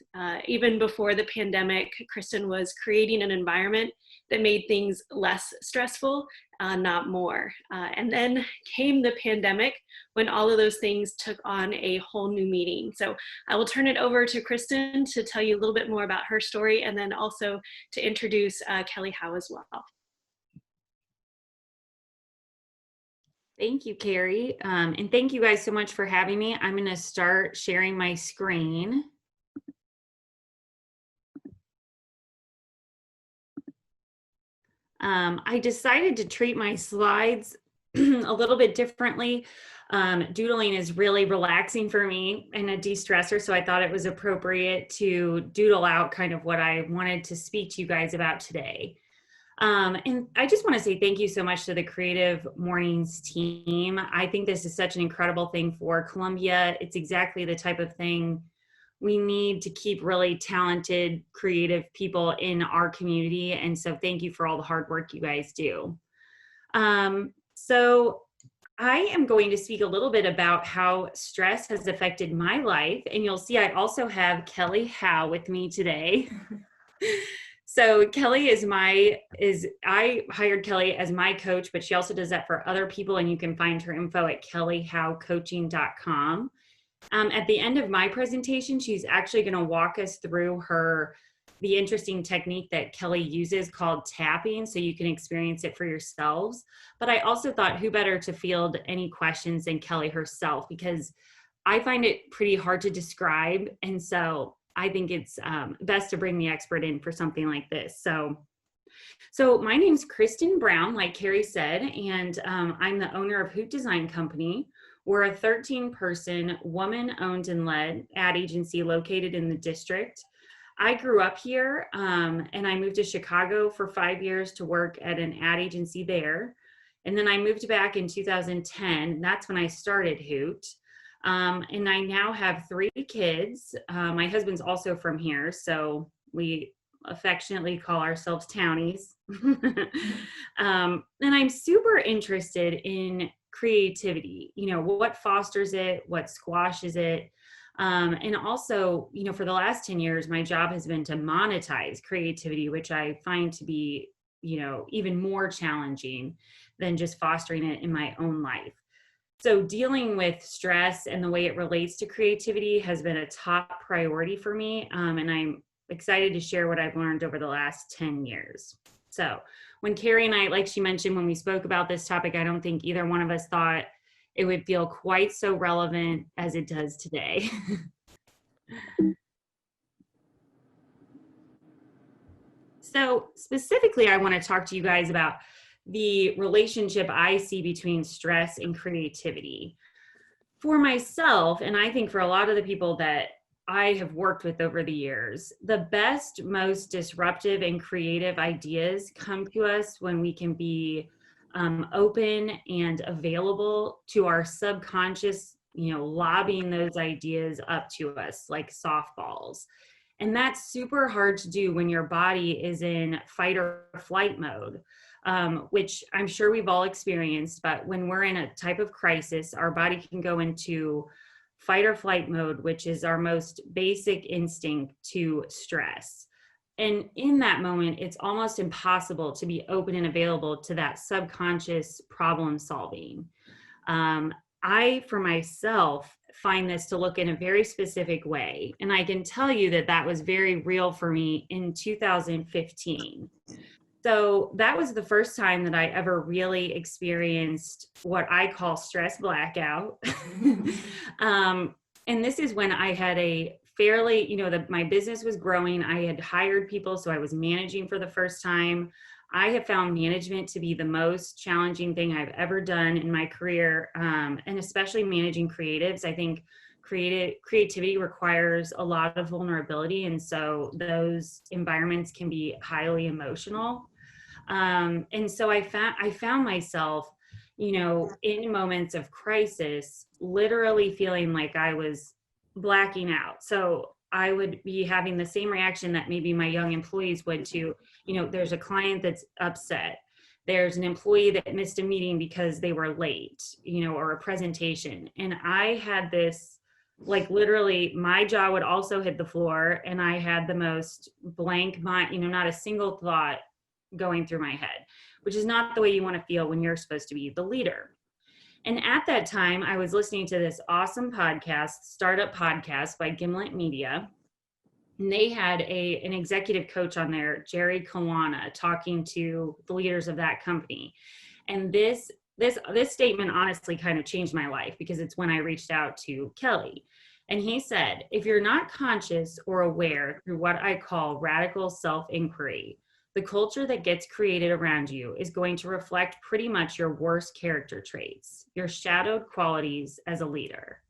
Even before the pandemic, Kristen was creating an environment that made things less stressful, not more. And then came the pandemic, when all of those things took on a whole new meaning. So I will turn it over to Kristen to tell you a little bit more about her story, and then also to introduce Kelly Howe as well. Thank you, Carrie. And thank you guys so much for having me. I'm going to start sharing my screen. I decided to treat my slides a little bit differently. Doodling is really relaxing for me and a de-stressor, so I thought it was appropriate to doodle out kind of what I wanted to speak to you guys about today. And I just want to say thank you so much to the Creative Mornings team. I think this is such an incredible thing for Columbia. It's exactly the type of thing we need to keep really talented, creative people in our community. And so thank you for all the hard work you guys do. So I am going to speak a little bit about how stress has affected my life. And you'll see I also have Kelly Howe with me today. So Kelly I hired Kelly as my coach, but she also does that for other people, and you can find her info at kellyhowecoaching.com. At the end of my presentation, she's actually going to walk us through the interesting technique that Kelly uses called tapping, so you can experience it for yourselves. But I also thought who better to field any questions than Kelly herself, because I find it pretty hard to describe, and so I think it's best to bring the expert in for something like this. So my name's Kristen Brown, like Carrie said, and I'm the owner of Hoot Design Company. We're a 13-person, woman-owned and led ad agency located in the district. I grew up here, and I moved to Chicago for 5 years to work at an ad agency there. And then I moved back in 2010, and that's when I started Hoot. And I now have 3 kids. My husband's also from here, so we affectionately call ourselves townies. And I'm super interested in creativity, what fosters it, what squashes it. And also, for the last 10 years, my job has been to monetize creativity, which I find to be, even more challenging than just fostering it in my own life. So dealing with stress and the way it relates to creativity has been a top priority for me. And I'm excited to share what I've learned over the last 10 years. So when Carrie and I, like she mentioned, when we spoke about this topic, I don't think either one of us thought it would feel quite so relevant as it does today. So specifically, I want to talk to you guys about the relationship I see between stress and creativity. For myself, and I think for a lot of the people that I have worked with over the years, the best, most disruptive and creative ideas come to us when we can be open and available to our subconscious, lobbying those ideas up to us like softballs. And that's super hard to do when your body is in fight or flight mode, which I'm sure we've all experienced. But when we're in a type of crisis, our body can go into fight or flight mode, which is our most basic instinct to stress. And in that moment, it's almost impossible to be open and available to that subconscious problem solving. I, for myself, find this to look in a very specific way. And I can tell you that that was very real for me in 2015. So that was the first time that I ever really experienced what I call stress blackout. And this is when I had a fairly, my business was growing. I had hired people, so I was managing for the first time. I have found management to be the most challenging thing I've ever done in my career, and especially managing creatives. I think creativity requires a lot of vulnerability, and so those environments can be highly emotional. And so I found myself, in moments of crisis, literally feeling like I was blacking out. So I would be having the same reaction that maybe my young employees would to, there's a client that's upset. There's an employee that missed a meeting because they were late, or a presentation. And I had this, like, literally my jaw would also hit the floor, and I had the most blank mind, not a single thought going through my head, which is not the way you want to feel when you're supposed to be the leader. And at that time, I was listening to this awesome podcast, startup podcast by Gimlet Media. And they had an executive coach on there, Jerry Kawana, talking to the leaders of that company. And this statement honestly kind of changed my life, because it's when I reached out to Kelly. And he said, if you're not conscious or aware through what I call radical self-inquiry, the culture that gets created around you is going to reflect pretty much your worst character traits, your shadowed qualities as a leader.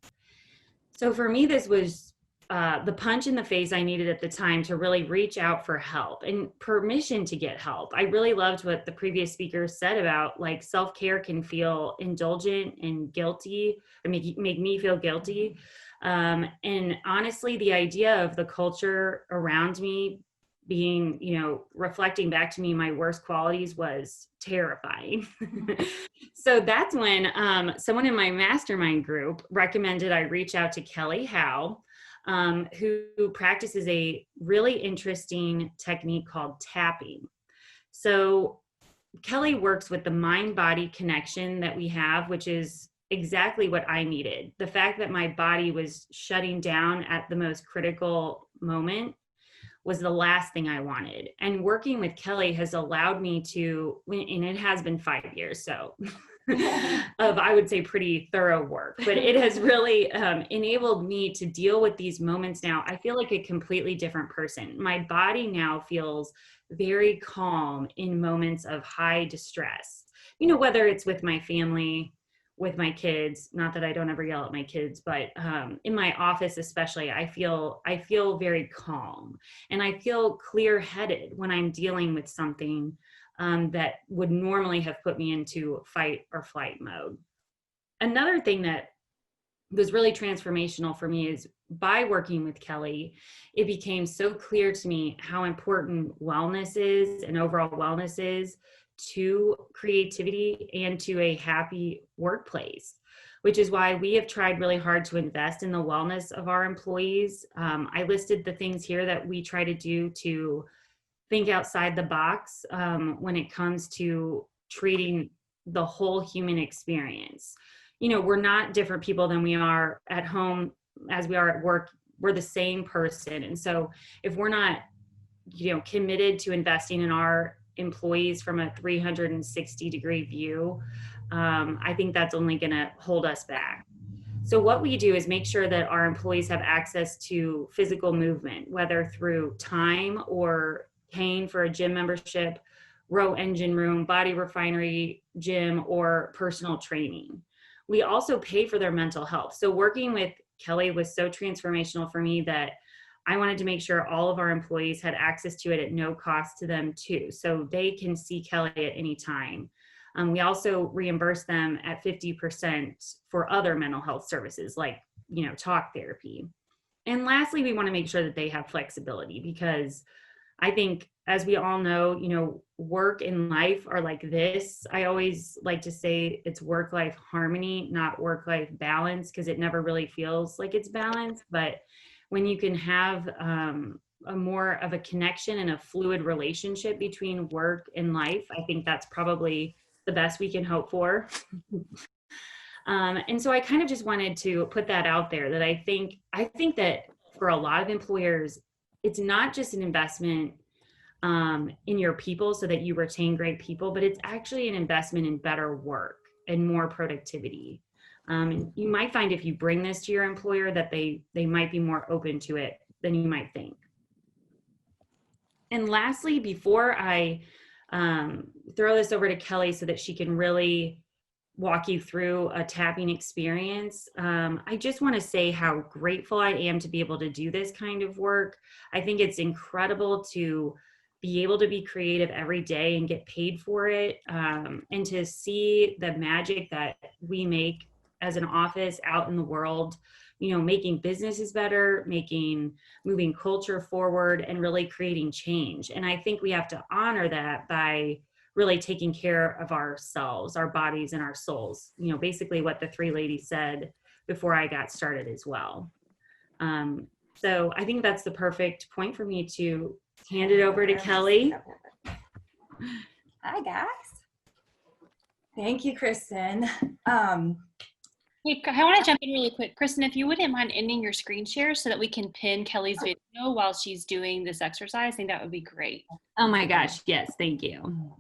So for me, this was the punch in the face I needed at the time to really reach out for help and permission to get help. I really loved what the previous speakers said about, like, self-care can feel indulgent and guilty, or make me feel guilty. And honestly, the idea of the culture around me being, reflecting back to me my worst qualities was terrifying. So that's when someone in my mastermind group recommended I reach out to Kelly Howe, who practices a really interesting technique called tapping. So Kelly works with the mind-body connection that we have, which is exactly what I needed. The fact that my body was shutting down at the most critical moment was the last thing I wanted. And working with Kelly has allowed me to, and it has been 5 years, so of, I would say, pretty thorough work, but it has really enabled me to deal with these moments now. I feel like a completely different person. My body now feels very calm in moments of high distress, whether it's with my family, with my kids, not that I don't ever yell at my kids, but in my office especially, I feel very calm, and I feel clear-headed when I'm dealing with something that would normally have put me into fight or flight mode. Another thing that was really transformational for me is by working with Kelly, it became so clear to me how important wellness is, and overall wellness is, to creativity and to a happy workplace, which is why we have tried really hard to invest in the wellness of our employees. I listed the things here that we try to do to think outside the box when it comes to treating the whole human experience. We're not different people than we are at home as we are at work. We're the same person. And so if we're not, committed to investing in our employees from a 360-degree view, I think that's only going to hold us back. So what we do is make sure that our employees have access to physical movement, whether through time or paying for a gym membership, row engine room, body refinery gym, or personal training. We also pay for their mental health. So working with Kelly was so transformational for me that I wanted to make sure all of our employees had access to it at no cost to them too. So they can see Kelly at any time. We also reimburse them at 50% for other mental health services like, talk therapy. And lastly, we want to make sure that they have flexibility, because I think, as we all know, work and life are like this. I always like to say it's work-life harmony, not work-life balance, because it never really feels like it's balanced. But when you can have a more of a connection and a fluid relationship between work and life, I think that's probably the best we can hope for. And so I kind of just wanted to put that out there, that I think that for a lot of employers, it's not just an investment in your people so that you retain great people, but it's actually an investment in better work and more productivity. And you might find if you bring this to your employer that they might be more open to it than you might think. And lastly, before I throw this over to Kelly so that she can really walk you through a tapping experience, I just want to say how grateful I am to be able to do this kind of work. I think it's incredible to be able to be creative every day and get paid for it, and to see the magic that we make as an office out in the world, making businesses better, moving culture forward, and really creating change. And I think we have to honor that by really taking care of ourselves, our bodies, and our souls. Basically what the three ladies said before I got started as well. So I think that's the perfect point for me to hand it over to Kelly. Hi, guys. Thank you, Kristen. Hey, I want to jump in really quick. Kristen, if you wouldn't mind ending your screen share so that we can pin Kelly's video while she's doing this exercise, I think that would be great. Oh my gosh, yes, thank you.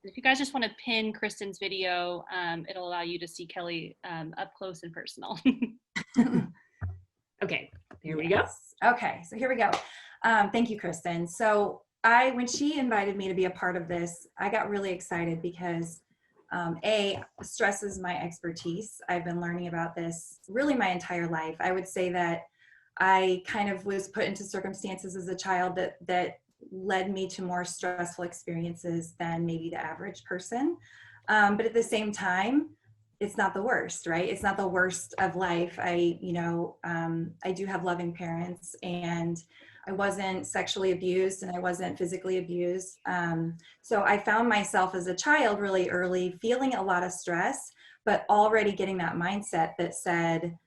If you guys just want to pin Kristen's video, it'll allow you to see Kelly up close and personal. Okay, here we go. Okay, so here we go. Thank you, Kristen. So when she invited me to be a part of this, I got really excited because stress is my expertise. I've been learning about this really my entire life. I would say that I kind of was put into circumstances as a child that led me to more stressful experiences than maybe the average person. But at the same time, it's not the worst, right? It's not the worst of life. I do have loving parents, and I wasn't sexually abused and I wasn't physically abused. So I found myself as a child really early feeling a lot of stress, but already getting that mindset that said,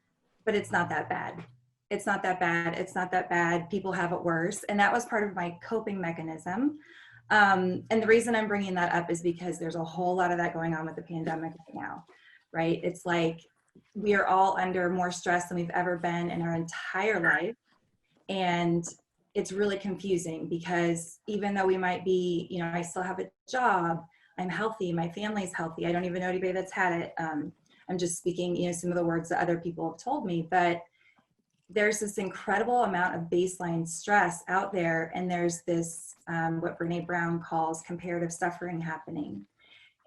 but it's not that bad. It's not that bad. It's not that bad. People have it worse. And that was part of my coping mechanism. And the reason I'm bringing that up is because there's a whole lot of that going on with the pandemic right now, right? It's like we are all under more stress than we've ever been in our entire life. And it's really confusing because even though we might be, I still have a job, I'm healthy, my family's healthy. I don't even know anybody that's had it. I'm just speaking, some of the words that other people have told me, but there's this incredible amount of baseline stress out there. And there's this, what Brene Brown calls comparative suffering happening.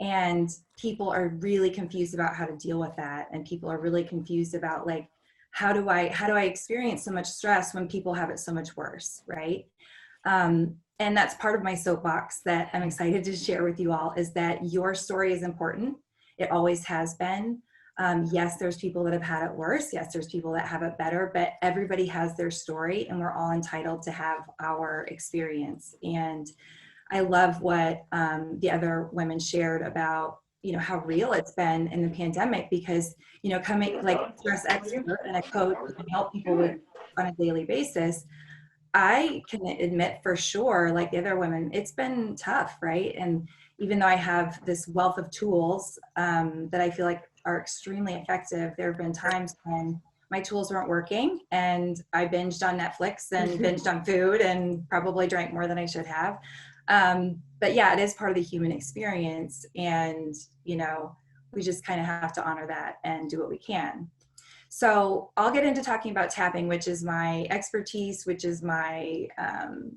And people are really confused about how to deal with that. And people are really confused about like, how do I experience so much stress when people have it so much worse, right? And that's part of my soapbox that I'm excited to share with you all, is that your story is important. It always has been. Yes, there's people that have had it worse. Yes, there's people that have it better, but everybody has their story and we're all entitled to have our experience. And I love what the other women shared about, how real it's been in the pandemic, because, coming like a stress expert and a coach who can help people with on a daily basis, I can admit for sure, like the other women, it's been tough, right? And even though I have this wealth of tools that I feel like are extremely effective, there have been times when my tools weren't working and I binged on Netflix and binged on food and probably drank more than I should have. But yeah, it is part of the human experience. And, we just kind of have to honor that and do what we can. So I'll get into talking about tapping, which is my expertise, which is my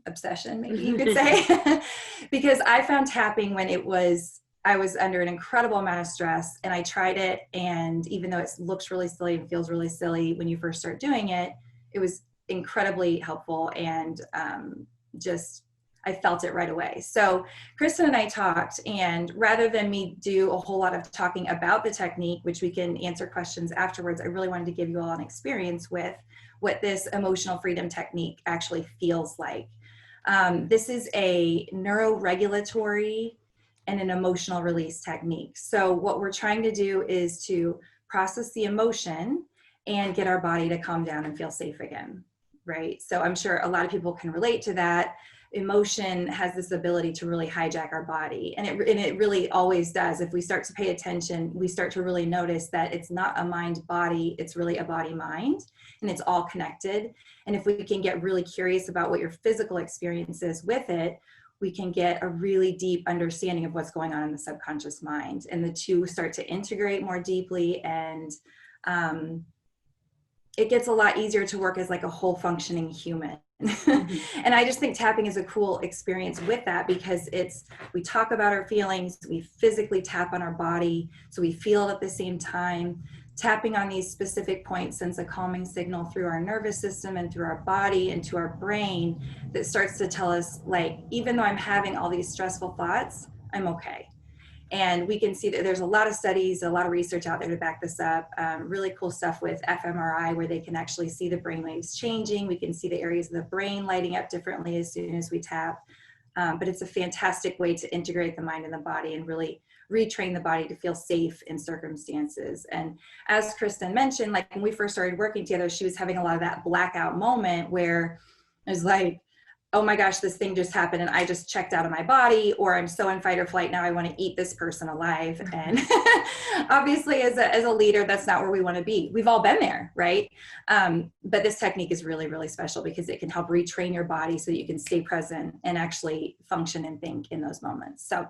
obsession, maybe you could say, because I found tapping when I was under an incredible amount of stress, and I tried it. And even though it looks really silly and feels really silly when you first start doing it, it was incredibly helpful, and I felt it right away. So Kristen and I talked, and rather than me do a whole lot of talking about the technique, which we can answer questions afterwards, I really wanted to give you all an experience with what this emotional freedom technique actually feels like. This is a neuroregulatory and an emotional release technique. So what we're trying to do is to process the emotion and get our body to calm down and feel safe again, right? So I'm sure a lot of people can relate to that. Emotion has this ability to really hijack our body, and it really always does. If we start to pay attention, we start to really notice that it's not a mind body, it's really a body mind, and it's all connected. And if we can get really curious about what your physical experience is with it, we can get a really deep understanding of what's going on in the subconscious mind, and the two start to integrate more deeply, and it gets a lot easier to work as like a whole functioning human. And I just think tapping is a cool experience with that, because we talk about our feelings, we physically tap on our body, so we feel it at the same time. Tapping on these specific points sends a calming signal through our nervous system and through our body and to our brain that starts to tell us, like, even though I'm having all these stressful thoughts, I'm okay. And we can see that there's a lot of studies, a lot of research out there to back this up. Really cool stuff with fMRI, where they can actually see the brain waves changing. We can see the areas of the brain lighting up differently as soon as we tap. But it's a fantastic way to integrate the mind and the body and really retrain the body to feel safe in circumstances. And as Kristen mentioned, like when we first started working together, she was having a lot of that blackout moment where it was like, oh my gosh, this thing just happened and I just checked out of my body, or I'm so in fight or flight now I want to eat this person alive. And obviously as a leader, that's not where we want to be. We've all been there, right? But this technique is really, really special because it can help retrain your body so that you can stay present and actually function and think in those moments. So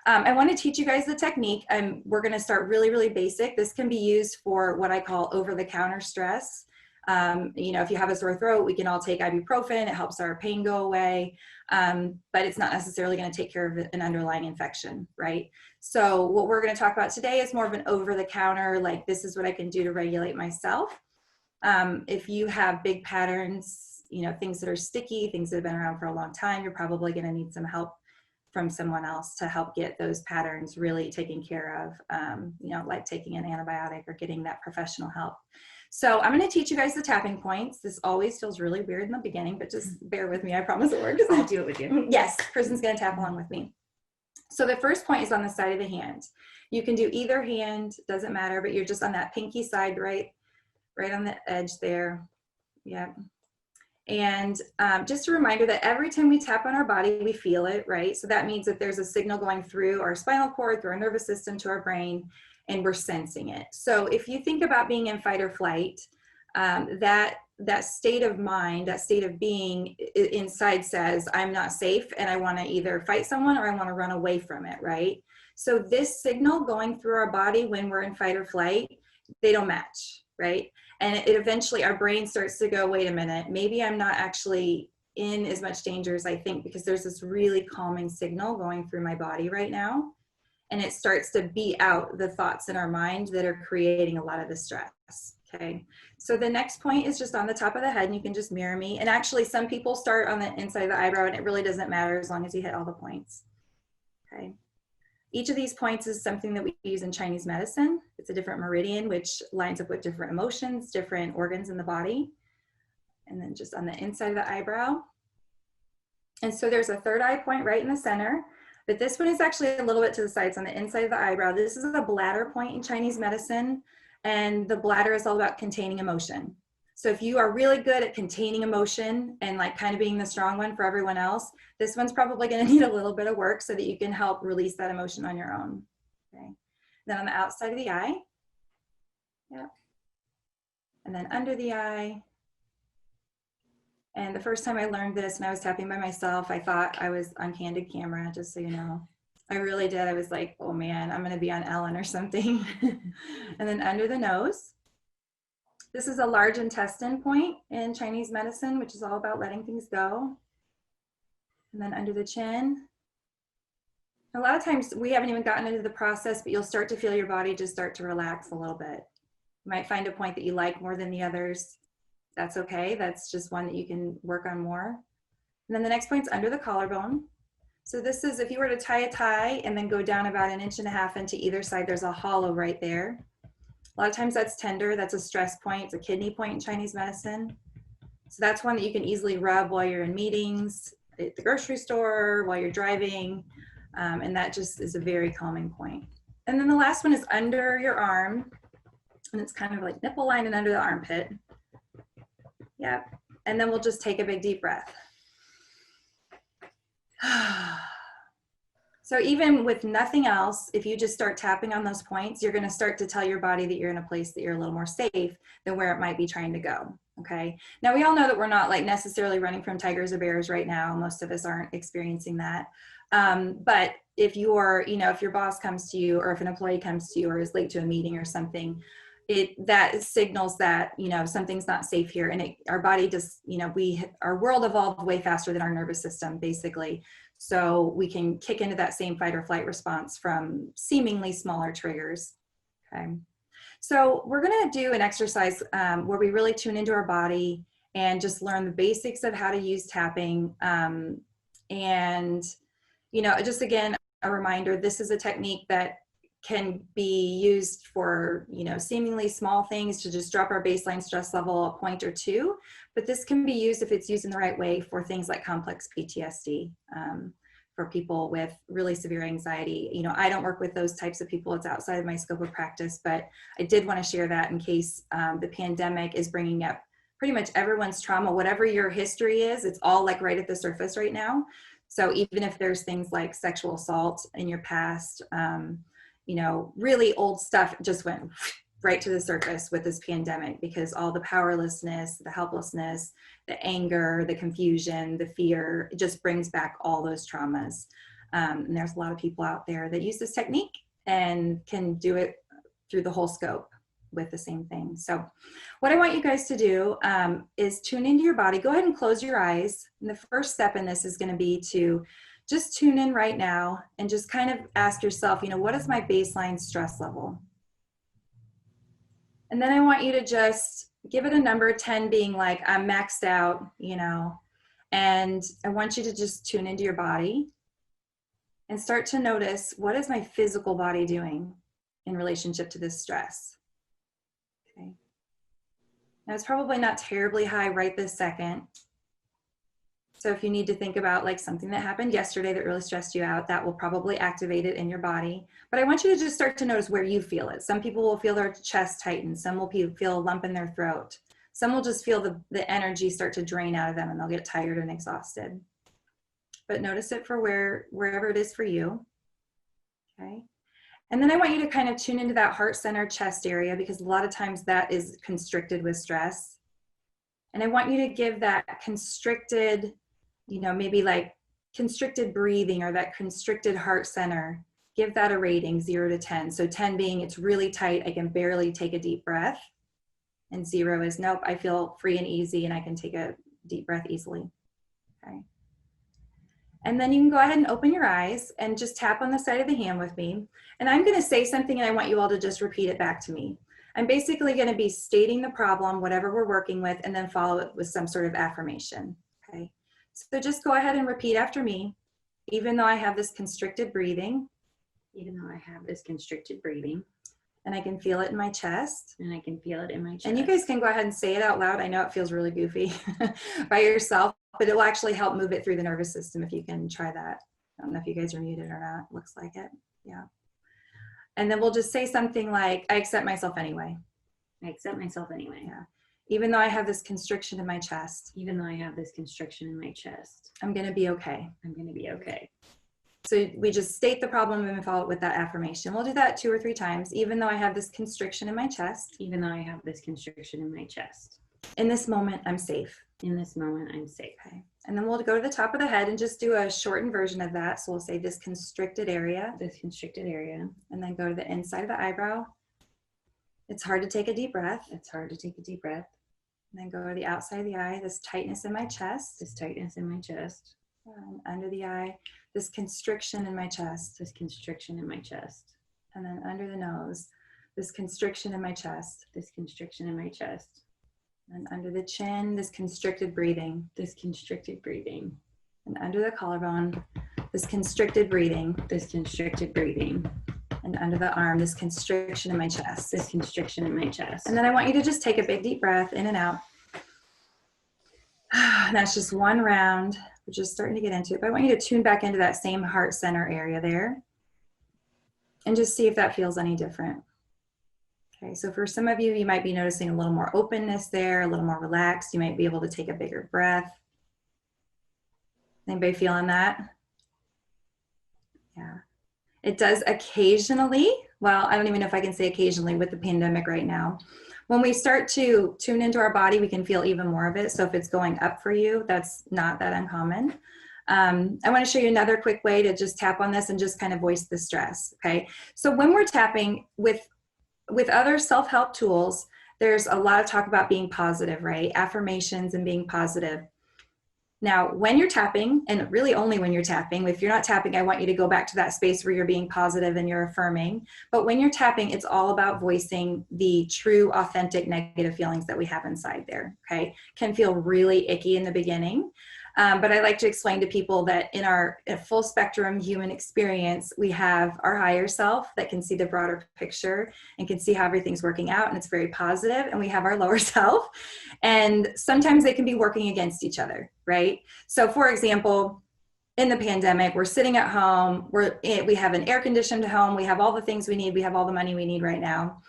I want to teach you guys the technique. We're going to start really, really basic. This can be used for what I call over-the-counter stress. If you have a sore throat, we can all take ibuprofen. It helps our pain go away, but it's not necessarily going to take care of an underlying infection, right? So what we're going to talk about today is more of an over-the-counter, like this is what I can do to regulate myself. If you have big patterns, things that are sticky, things that have been around for a long time, you're probably going to need some help from someone else to help get those patterns really taken care of, like taking an antibiotic or getting that professional help. So I'm going to teach you guys the tapping points. This always feels really weird in the beginning, but just bear with me. I promise it works. I'll do it with you. Yes, Kristen's going to tap along with me. So the first point is on the side of the hand. You can do either hand, doesn't matter, but you're just on that pinky side, right on the edge there. Yep. And just a reminder that every time we tap on our body, we feel it, right? So that means that there's a signal going through our spinal cord, through our nervous system to our brain, and we're sensing it. So if you think about being in fight or flight, that state of mind, that state of being inside says, I'm not safe and I want to either fight someone or I want to run away from it, right? So this signal going through our body when we're in fight or flight, they don't match, right? And it eventually our brain starts to go, wait a minute, maybe I'm not actually in as much danger as I think, because there's this really calming signal going through my body right now. And it starts to beat out the thoughts in our mind that are creating a lot of the stress, okay? So the next point is just on the top of the head, and you can just mirror me. And actually some people start on the inside of the eyebrow, and it really doesn't matter as long as you hit all the points, okay? Each of these points is something that we use in Chinese medicine. It's a different meridian, which lines up with different emotions, different organs in the body. And then just on the inside of the eyebrow. And so there's a third eye point right in the center. But this one is actually a little bit to the side. It's on the inside of the eyebrow. This is a bladder point in Chinese medicine. And the bladder is all about containing emotion. So if you are really good at containing emotion and like kind of being the strong one for everyone else, this one's probably going to need a little bit of work so that you can help release that emotion on your own. Okay. Then on the outside of the eye. Yeah. And then under the eye. And the first time I learned this and I was tapping by myself, I thought I was on candid camera, just so you know. I really did. I was like, oh man, I'm going to be on Ellen or something. And then under the nose. This is a large intestine point in Chinese medicine, which is all about letting things go. And then under the chin. A lot of times we haven't even gotten into the process, but you'll start to feel your body just start to relax a little bit. You might find a point that you like more than the others. That's okay. That's just one that you can work on more. And then the next point's under the collarbone. So this is, if you were to tie a tie and then go down about 1.5 inches into either side, there's a hollow right there. A lot of times that's tender. That's a stress point. It's a kidney point in Chinese medicine. So that's one that you can easily rub while you're in meetings, at the grocery store, while you're driving. And that just is a very calming point. And then the last one is under your arm. And it's kind of like nipple line and under the armpit. Yep. And then we'll just take a big deep breath. So even with nothing else, if you just start tapping on those points, you're going to start to tell your body that you're in a place that you're a little more safe than where it might be trying to go. Okay. Now we all know that we're not like necessarily running from tigers or bears right now. Most of us aren't experiencing that. But if you're, you know, if your boss comes to you or if an employee comes to you or is late to a meeting or something, that signals that, you know, something's not safe here. And our body just, you know, our world evolved way faster than our nervous system, basically. So we can kick into that same fight or flight response from seemingly smaller triggers. Okay. So we're going to do an exercise where we really tune into our body and just learn the basics of how to use tapping. And, you know, just again, a reminder, this is a technique that can be used for, you know, seemingly small things to just drop our baseline stress level a point or two, but this can be used if it's used in the right way for things like complex PTSD, for people with really severe anxiety. You know, I don't work with those types of people. It's outside of my scope of practice, but I did want to share that in case the pandemic is bringing up pretty much everyone's trauma, whatever your history is, it's all like right at the surface right now. So even if there's things like sexual assault in your past, you know, really old stuff just went right to the surface with this pandemic because all the powerlessness, the helplessness, the anger, the confusion, the fear, it just brings back all those traumas. And there's a lot of people out there that use this technique and can do it through the whole scope with the same thing. So what I want you guys to do is tune into your body. Go ahead and close your eyes. And the first step in this is going to be to just tune in right now and just kind of ask yourself, you know, what is my baseline stress level? And then I want you to just give it a number, 10 being like, I'm maxed out, you know, and I want you to just tune into your body and start to notice, what is my physical body doing in relationship to this stress? Okay. Now it's probably not terribly high right this second. So if you need to think about like something that happened yesterday that really stressed you out, that will probably activate it in your body. But I want you to just start to notice where you feel it. Some people will feel their chest tighten. Some will feel a lump in their throat. Some will just feel the energy start to drain out of them and they'll get tired and exhausted. But notice it for wherever it is for you. Okay. And then I want you to kind of tune into that heart center chest area because a lot of times that is constricted with stress. And I want you to give that constricted, you know, maybe like constricted breathing or that constricted heart center, give that a rating 0 to 10. So 10 being it's really tight, I can barely take a deep breath. And 0 is nope, I feel free and easy and I can take a deep breath easily. Okay. And then you can go ahead and open your eyes and just tap on the side of the hand with me. And I'm going to say something and I want you all to just repeat it back to me. I'm basically going to be stating the problem, whatever we're working with, and then follow it with some sort of affirmation. Okay. So just go ahead and repeat after me. Even though I have this constricted breathing. Even though I have this constricted breathing. And I can feel it in my chest. And I can feel it in my chest. And you guys can go ahead and say it out loud. I know it feels really goofy by yourself, but it will actually help move it through the nervous system if you can try that. I don't know if you guys are muted or not. Looks like it. Yeah. And then we'll just say something like, I accept myself anyway. I accept myself anyway. Yeah. Even though I have this constriction in my chest. Even though I have this constriction in my chest. I'm going to be okay. I'm going to be okay. So we just state the problem and follow it with that affirmation. We'll do that 2 or 3 times. Even though I have this constriction in my chest. Even though I have this constriction in my chest. In this moment, I'm safe. In this moment, I'm safe. Okay. And then we'll go to the top of the head and just do a shortened version of that. So we'll say this constricted area. This constricted area. And then go to the inside of the eyebrow. It's hard to take a deep breath. It's hard to take a deep breath. And then go to the outside of the eye, this tightness in my chest. This tightness in my chest. And under the eye, this constriction in my chest. This constriction in my chest. And then under the nose, this constriction in my chest. This constriction in my chest. And under the chin, this constricted breathing. This constricted breathing. And under the collarbone, this constricted breathing. This constricted breathing. And under the arm, this constriction in my chest. This constriction in my chest. And then I want you to just take a big deep breath in and out. And that's just one round. We're just starting to get into it. But I want you to tune back into that same heart center area there. And just see if that feels any different. Okay, so for some of you, you might be noticing a little more openness there, a little more relaxed. You might be able to take a bigger breath. Anybody feeling that? Yeah. It does occasionally, well, I don't even know if I can say occasionally with the pandemic right now. When we start to tune into our body, we can feel even more of it. So if it's going up for you, that's not that uncommon. I want to show you another quick way to just tap on this and just kind of voice the stress, okay? So when we're tapping with other self-help tools, there's a lot of talk about being positive, right? Affirmations and being positive. Now, when you're tapping, and really only when you're tapping, if you're not tapping, I want you to go back to that space where you're being positive and you're affirming. But when you're tapping, it's all about voicing the true, authentic, negative feelings that we have inside there, okay? Can feel really icky in the beginning. But I like to explain to people that in our full spectrum human experience, we have our higher self that can see the broader picture and can see how everything's working out, and it's very positive. And we have our lower self, and sometimes they can be working against each other, right? So for example, in the pandemic, we're sitting at home, we have an air-conditioned home, we have all the things we need, we have all the money we need right now.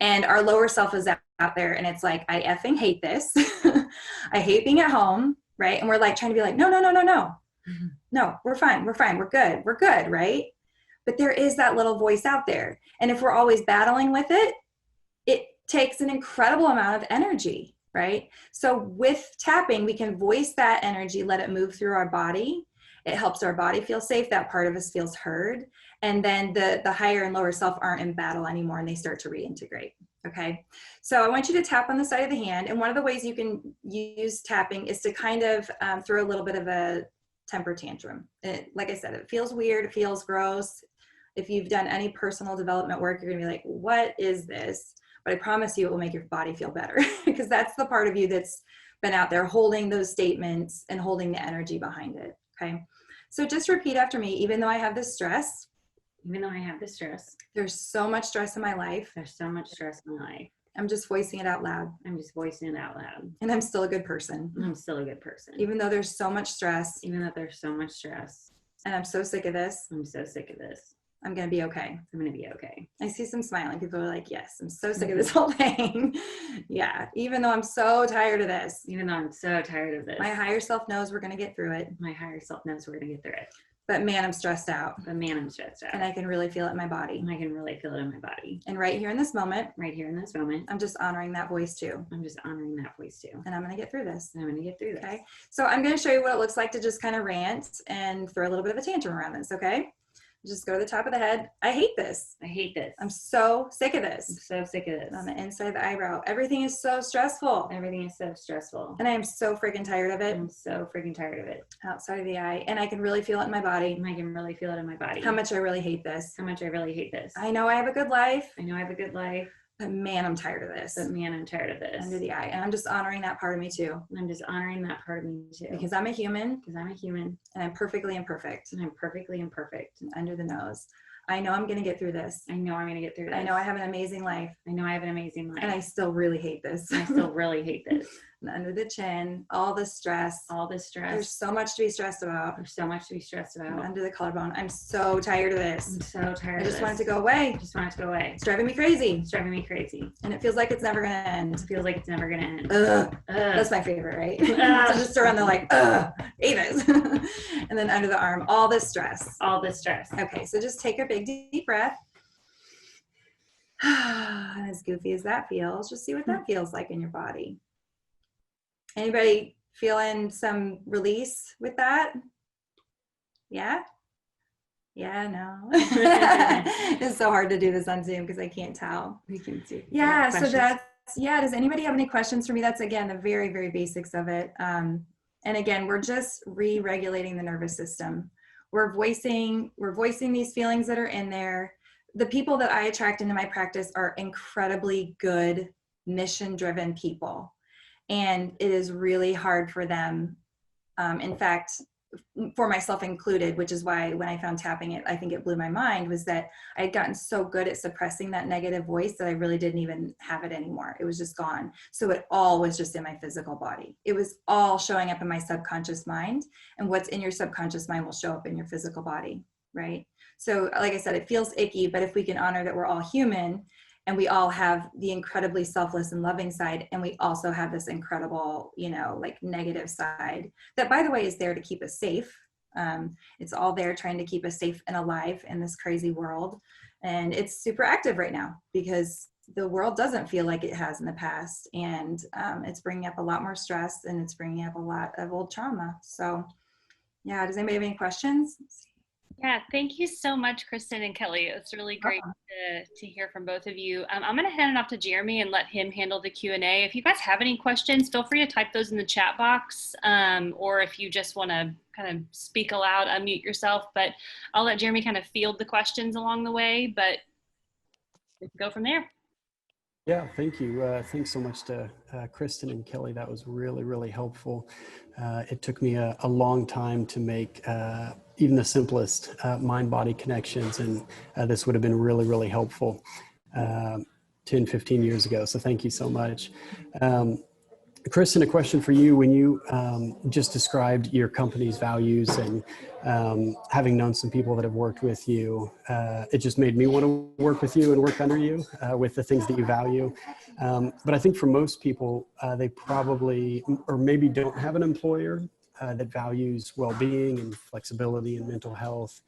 And our lower self is out there, and it's like, I effing hate this. I hate being at home. Right? And we're like trying to be like, no, mm-hmm. No, we're fine, we're good, right? But there is that little voice out there. And if we're always battling with it, it takes an incredible amount of energy, right? So with tapping, we can voice that energy, let it move through our body. It helps our body feel safe. That part of us feels heard. And then the higher and lower self aren't in battle anymore, and they start to reintegrate. Okay, so I want you to tap on the side of the hand. And one of the ways you can use tapping is to kind of throw a little bit of a temper tantrum. Like I said, it feels weird, it feels gross. If you've done any personal development work, you're gonna be like, what is this? But I promise you it will make your body feel better, because that's the part of you that's been out there holding those statements and holding the energy behind it, okay? So just repeat after me. Even though I have this stress, there's so much stress in my life. I'm just voicing it out loud. And I'm still a good person. Even though there's so much stress. And I'm so sick of this. I'm going to be okay. I see some smiling people are like, yes, I'm so sick of this whole thing. Yeah. Even though I'm so tired of this. My higher self knows we're going to get through it. But man, I'm stressed out. And I can really feel it in my body. And right here in this moment, I'm just honoring that voice too. And I'm going to get through this. Okay. So I'm going to show you what it looks like to just kind of rant and throw a little bit of a tantrum around this. Okay. Just go to the top of the head. I hate this. I'm so sick of this. On the inside of the eyebrow. Everything is so stressful. And I am so freaking tired of it. Outside of the eye. And I can really feel it in my body. How much I really hate this. I know I have a good life. But man, I'm tired of this. Under the eye. And I'm just honoring that part of me too. Because I'm a human. And I'm perfectly imperfect. And under the nose. I know I'm going to get through this. I know I have an amazing life. And I still really hate this. And under the chin, all the stress. There's so much to be stressed about. And under the collarbone, I'm so tired of this. I just want it to go away. It's driving me crazy. And it feels like it's never going to end. Ugh. That's my favorite, right? So just throw on the like, hate this. And then under the arm, all this stress. Okay, so just take a big deep breath. As goofy as that feels, just see what that feels like in your body. Anybody feeling some release with that? Yeah? Yeah, no. It's so hard to do this on Zoom because I can't tell. We can see. Yeah, so Questions? does anybody have any questions for me? That's, again, the very, very basics of it. And again, we're just re-regulating the nervous system. We're voicing these feelings that are in there. The people that I attract into my practice are incredibly good, mission-driven people. And it is really hard for them. In fact, for myself included, which is why when I found tapping it, I think it blew my mind, was that I had gotten so good at suppressing that negative voice that I really didn't even have it anymore. It was just gone. So it all was just in my physical body. It was all showing up in my subconscious mind, and what's in your subconscious mind will show up in your physical body, right? So like I said, it feels icky, but if we can honor that we're all human and we all have the incredibly selfless and loving side, and we also have this incredible, like negative side that, by the way, is there to keep us safe. It's all there trying to keep us safe and alive in this crazy world. And it's super active right now because the world doesn't feel like it has in the past. And it's bringing up a lot more stress, and it's bringing up a lot of old trauma. So yeah, does anybody have any questions? Yeah, thank you so much, Kristen and Kelly. It's really great to hear from both of you. I'm going to hand it off to Jeremy and let him handle the Q&A. If you guys have any questions, feel free to type those in the chat box, or if you just want to kind of speak aloud, unmute yourself. But I'll let Jeremy kind of field the questions along the way, but we can go from there. Yeah, thank you. Thanks so much to Kristen and Kelly. That was really, really helpful. It took me a long time to make even the simplest mind-body connections, and this would have been really, really helpful 10, 15 years ago. So thank you so much. Kristen, a question for you. When you just described your company's values and having known some people that have worked with you, it just made me want to work with you and work under you with the things that you value. But I think for most people, they probably, or maybe don't have an employer that values well-being and flexibility and mental health.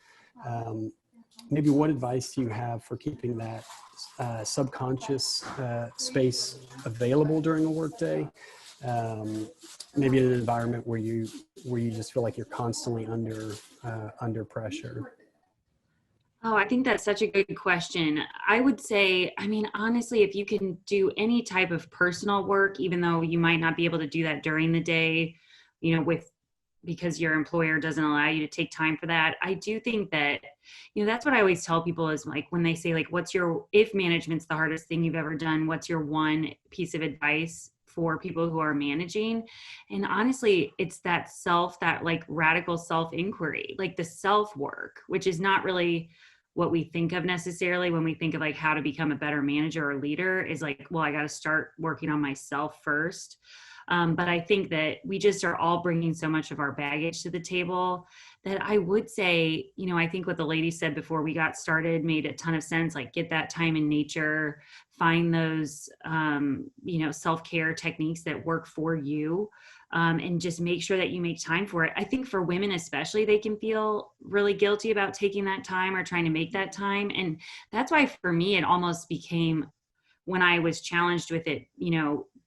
Maybe what advice do you have for keeping that subconscious space available during a workday? Maybe in an environment where you just feel like you're constantly under pressure. Oh, I think that's such a good question. I would say, I mean, honestly, if you can do any type of personal work, even though you might not be able to do that during the day, because your employer doesn't allow you to take time for that. I do think that, that's what I always tell people is like, when they say like, if management's the hardest thing you've ever done, what's your one piece of advice for people who are managing? And honestly, it's that like radical self-inquiry, like the self-work, which is not really what we think of necessarily when we think of like how to become a better manager or leader, is like, well, I got to start working on myself first. But I think that we just are all bringing so much of our baggage to the table that I would say, I think what the lady said before we got started made a ton of sense. Like, get that time in nature, find those, self-care techniques that work for you, and just make sure that you make time for it. I think for women especially, they can feel really guilty about taking that time or trying to make that time. And that's why for me, it almost became, when I was challenged with it,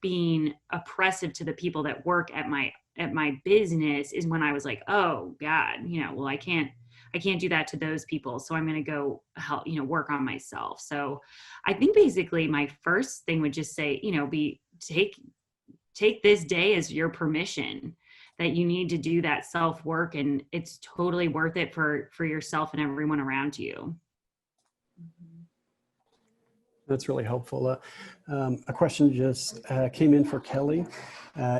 being oppressive to the people that work at my business, is when I was like, oh God, well, I can't do that to those people. So I'm going to go help, work on myself. So I think basically my first thing would just say, take this day as your permission that you need to do that self-work, and it's totally worth it for yourself and everyone around you. That's really helpful. A question just came in for Kelly.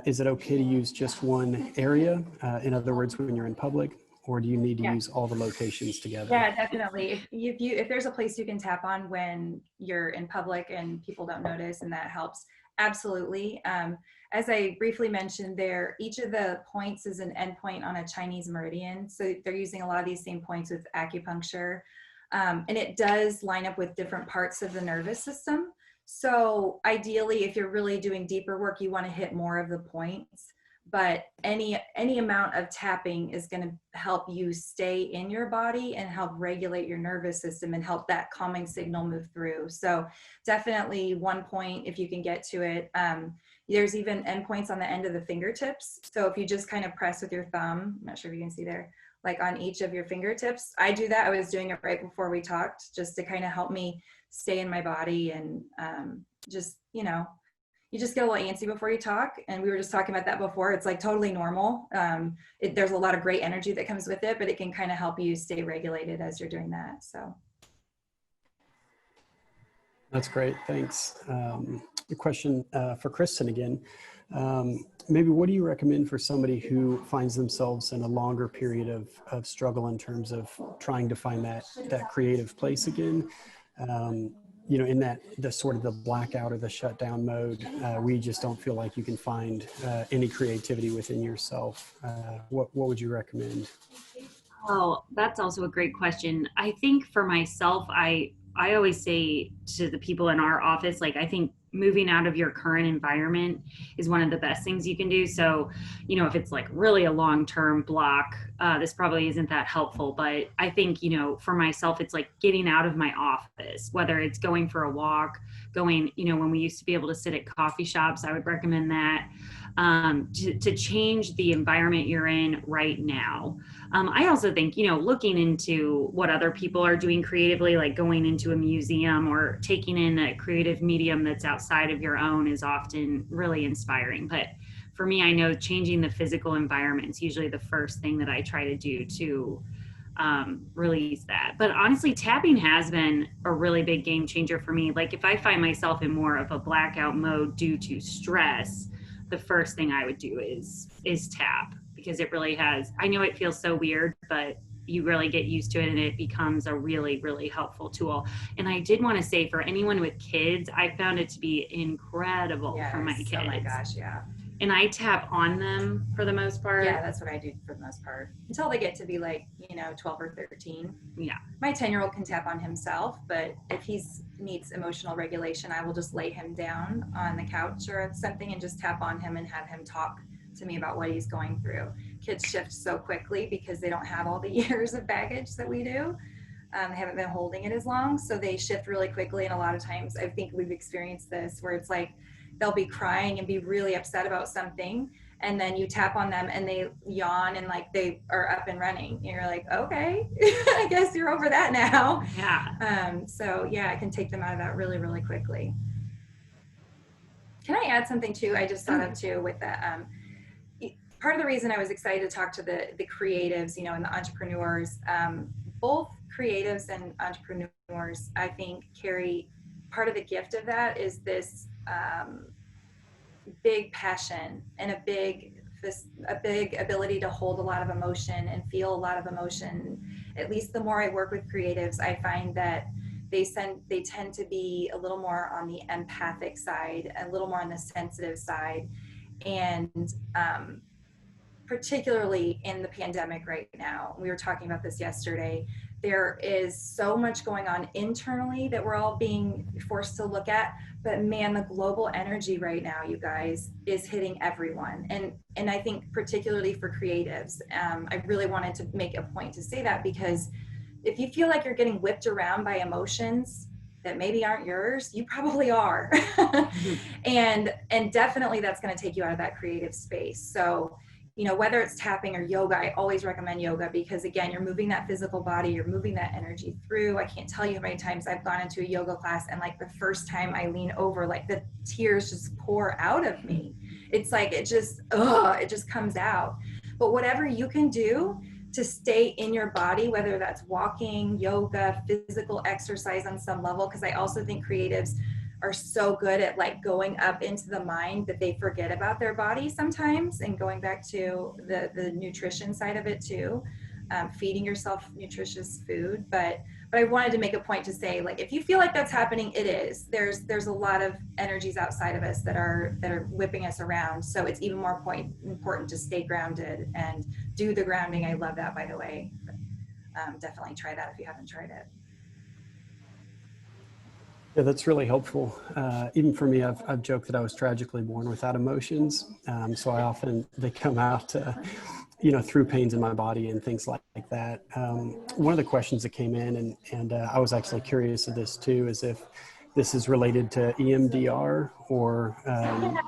Is it okay to use just one area? In other words, when you're in public, or do you need to use all the locations together? Yeah, definitely. If there's a place you can tap on when you're in public and people don't notice, and that helps, absolutely. As I briefly mentioned there, each of the points is an endpoint on a Chinese meridian. So they're using a lot of these same points with acupuncture. And it does line up with different parts of the nervous system. So ideally, if you're really doing deeper work, you want to hit more of the points, but any amount of tapping is going to help you stay in your body and help regulate your nervous system and help that calming signal move through. So definitely one point, if you can get to it. There's even endpoints on the end of the fingertips. So if you just kind of press with your thumb, I'm not sure if you can see there, like on each of your fingertips. I do that. I was doing it right before we talked, just to kind of help me stay in my body. And just, you know, you just get a little antsy before you talk. And we were just talking about that before. It's like totally normal. There's a lot of great energy that comes with it, but it can kind of help you stay regulated as you're doing that. So. That's great. Thanks. A question for Kristen again. Maybe what do you recommend for somebody who finds themselves in a longer period of struggle in terms of trying to find that creative place again? You know, in the sort of the blackout or the shutdown mode, where you just don't feel like you can find any creativity within yourself. What would you recommend? Well, that's also a great question. I think for myself, I always say to the people in our office, like, I think moving out of your current environment is one of the best things you can do. So, you know, if it's like really a long-term block, this probably isn't that helpful. But I think, you know, for myself, it's like getting out of my office, whether it's going for a walk, going, you know, when we used to be able to sit at coffee shops, I would recommend that. To change the environment you're in right now. I also think, you know, looking into what other people are doing creatively, like going into a museum or taking in a creative medium that's outside of your own, is often really inspiring. But for me, I know changing the physical environment is usually the first thing that I try to do to release that. But honestly, tapping has been a really big game changer for me. Like, if I find myself in more of a blackout mode due to stress, the first thing I would do is tap, because it really has, I know it feels so weird, but you really get used to it and it becomes a really, really helpful tool. And I did want to say, for anyone with kids, I found it to be incredible for my kids. Oh my gosh, yeah. And I tap on them for the most part. Yeah, that's what I do for the most part. Until they get to be like, you know, 12 or 13. Yeah. My 10-year-old can tap on himself, but if he needs emotional regulation, I will just lay him down on the couch or something and just tap on him and have him talk to me about what he's going through. Kids shift so quickly because they don't have all the years of baggage that we do. They haven't been holding it as long, so they shift really quickly. And a lot of times, I think we've experienced this, where it's like they'll be crying and be really upset about something, and then you tap on them and they yawn and like they are up and running. And you're like, okay, I guess you're over that now. Yeah. So yeah, I can take them out of that really, really quickly. Can I add something too? I just thought of too with that. Part of the reason I was excited to talk to the creatives, you know, and the entrepreneurs, both creatives and entrepreneurs, I think, carry part of the gift of that is this big passion and a big ability to hold a lot of emotion and feel a lot of emotion. At least the more I work with creatives, I find that they tend to be a little more on the empathic side, a little more on the sensitive side. And particularly in the pandemic right now, we were talking about this yesterday, there is so much going on internally that we're all being forced to look at, but man, the global energy right now, you guys, is hitting everyone. And I think particularly for creatives, I really wanted to make a point to say that, because if you feel like you're getting whipped around by emotions that maybe aren't yours, you probably are. And definitely that's going to take you out of that creative space. So, you know, whether it's tapping or yoga, I always recommend yoga, because again, you're moving that physical body, you're moving that energy through. I can't tell you how many times I've gone into a yoga class and like the first time I lean over, like the tears just pour out of me. It's like, it just comes out. But whatever you can do to stay in your body, whether that's walking, yoga, physical exercise on some level, because I also think creatives are so good at like going up into the mind that they forget about their body sometimes, and going back to the nutrition side of it too, feeding yourself nutritious food. But I wanted to make a point to say, like, if you feel like that's happening, it is. There's a lot of energies outside of us that are whipping us around. So it's even more important to stay grounded and do the grounding. I love that, by the way. Definitely try that if you haven't tried it. Yeah, that's really helpful. Even for me, I've joked that I was tragically born without emotions. So I often, they come out, you know, through pains in my body and things like that. One of the questions that came in, and I was actually curious of this too, is if this is related to EMDR or... Yeah,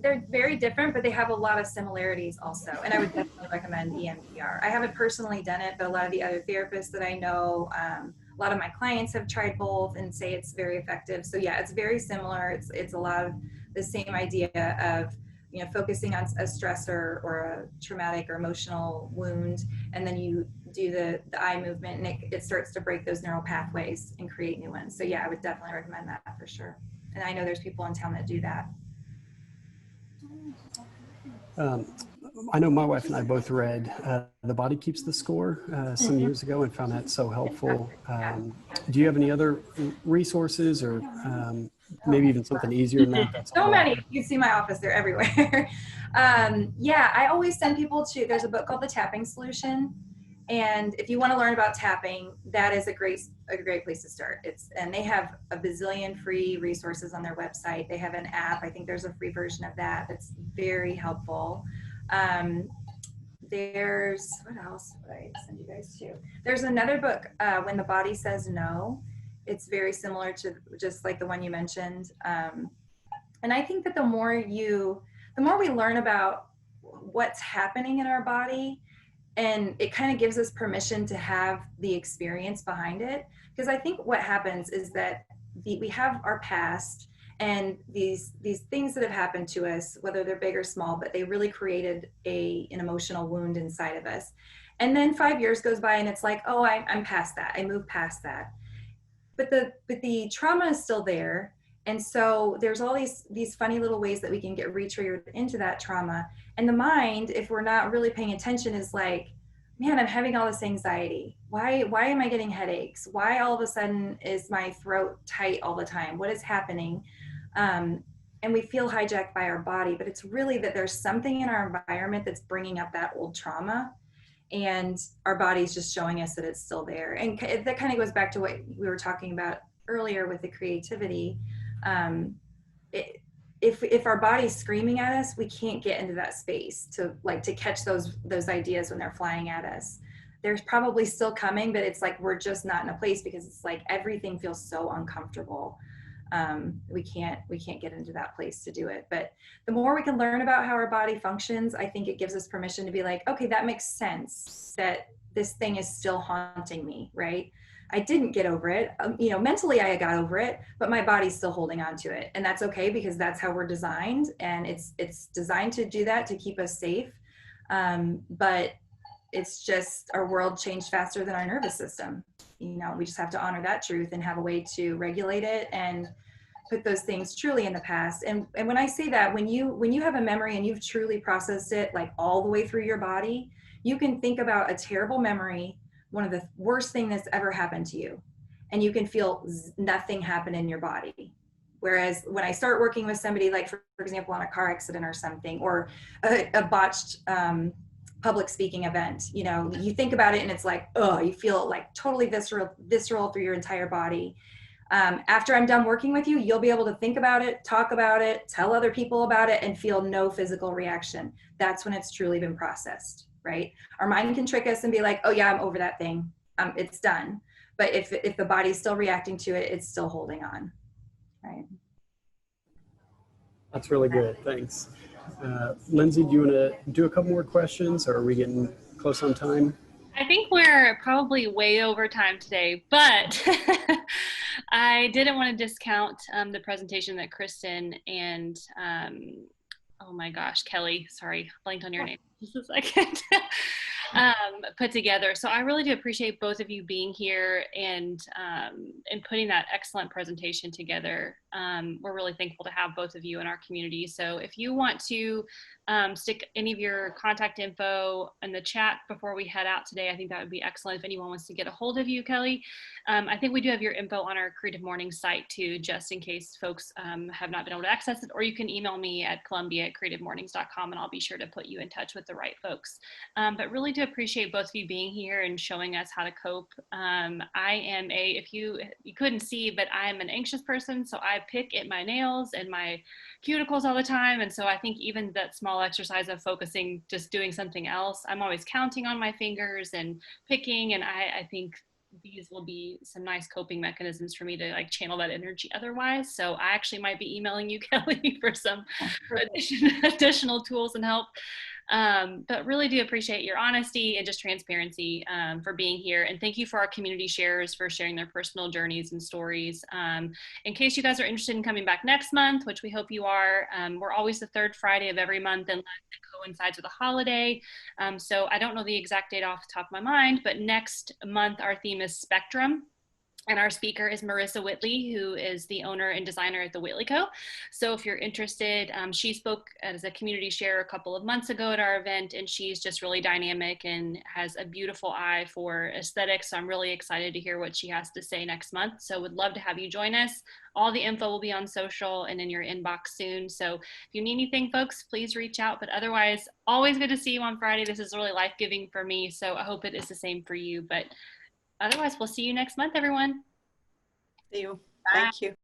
they're very different, but they have a lot of similarities also. And I would definitely definitely recommend EMDR. I haven't personally done it, but a lot of the other therapists that I know, a lot of my clients have tried both and say it's very effective. So yeah, it's very similar. It's a lot of the same idea of, you know, focusing on a stressor or a traumatic or emotional wound, and then you do the eye movement, and it starts to break those neural pathways and create new ones. So yeah, I would definitely recommend that for sure. And I know there's people in town that do that. I know my wife and I both read The Body Keeps the Score some years ago and found that so helpful. Do you have any other resources, or maybe even something easier than that? That's So many. You see my office, they're everywhere. Yeah, I always send people to, there's a book called The Tapping Solution. And if you want to learn about tapping, that is a great place to start. And they have a bazillion free resources on their website. They have an app. I think there's a free version of that that's very helpful. There's, what else would I send you guys to? There's another book, When the Body Says No. It's very similar to just like the one you mentioned. And I think that the more we learn about what's happening in our body, and it kind of gives us permission to have the experience behind it. Because I think what happens is that we have our past, and these things that have happened to us, whether they're big or small, but they really created an emotional wound inside of us. And then 5 years goes by and it's like, oh, I'm past that. I moved past that. But the trauma is still there. And so there's all these funny little ways that we can get re-triggered into that trauma. And the mind, if we're not really paying attention, is like, man, I'm having all this anxiety. Why am I getting headaches? Why all of a sudden is my throat tight all the time? What is happening? And we feel hijacked by our body, but it's really that there's something in our environment that's bringing up that old trauma, and our body's just showing us that it's still there. And that kind of goes back to what we were talking about earlier with the creativity. If our body's screaming at us, we can't get into that space to catch those ideas when they're flying at us. They're probably still coming, but it's like we're just not in a place because it's like everything feels so uncomfortable. We can't get into that place to do it. But the more we can learn about how our body functions, I think it gives us permission to be like, okay, that makes sense that this thing is still haunting me, right? I didn't get over it. Mentally I got over it, but my body's still holding on to it. And that's okay, because that's how we're designed. And it's designed to do that, to keep us safe. But it's just our world changed faster than our nervous system. We just have to honor that truth and have a way to regulate it and put those things truly in the past. And when I say that, when you have a memory and you've truly processed it, like all the way through your body, you can think about a terrible memory, one of the worst things that's ever happened to you, and you can feel nothing happen in your body. Whereas when I start working with somebody, like for example, on a car accident or something, or a botched public speaking event, you think about it and it's like, oh, you feel it like totally visceral through your entire body. After I'm done working with you, you'll be able to think about it, talk about it, tell other people about it, and feel no physical reaction. That's when it's truly been processed, right? Our mind can trick us and be like, oh yeah, I'm over that thing. It's done. But if the body's still reacting to it, it's still holding on, right? That's really good. Thanks. Lindsay, do you want to do a couple more questions, or are we getting close on time? I think we're probably way over time today, but I didn't want to discount the presentation that Kristen and, oh my gosh, Kelly, sorry, blanked on your name just a second, put together. So I really do appreciate both of you being here and putting that excellent presentation together. We're really thankful to have both of you in our community. So if you want to stick any of your contact info in the chat before we head out today, I think that would be excellent. If anyone wants to get a hold of you, Kelly, I think we do have your info on our Creative Mornings site too, just in case folks have not been able to access it, or you can email me at columbia@creativemornings.com and I'll be sure to put you in touch with the right folks. But really do appreciate both of you being here and showing us how to cope. I am if you couldn't see, but I am an anxious person, so I pick at my nails and my cuticles all the time. And so I think even that small exercise of focusing, just doing something else, I'm always counting on my fingers and picking. And I think these will be some nice coping mechanisms for me to like channel that energy otherwise. So I actually might be emailing you, Kelly, for some additional tools and help. But really do appreciate your honesty and just transparency for being here. And thank you for our community sharers for sharing their personal journeys and stories. In case you guys are interested in coming back next month, which we hope you are, we're always the third Friday of every month unless it coincides with a holiday. So I don't know the exact date off the top of my mind, but next month our theme is Spectrum. And our speaker is Marissa Whitley, who is the owner and designer at the Whitley Co. So if you're interested, she spoke as a community share a couple of months ago at our event, and she's just really dynamic and has a beautiful eye for aesthetics. So I'm really excited to hear what she has to say next month. So would love to have you join us. All the info will be on social and in your inbox soon. So if you need anything, folks, please reach out. But otherwise, always good to see you on Friday. This is really life-giving for me. So I hope it is the same for you. But otherwise, we'll see you next month, everyone. See you. Bye. Thank you.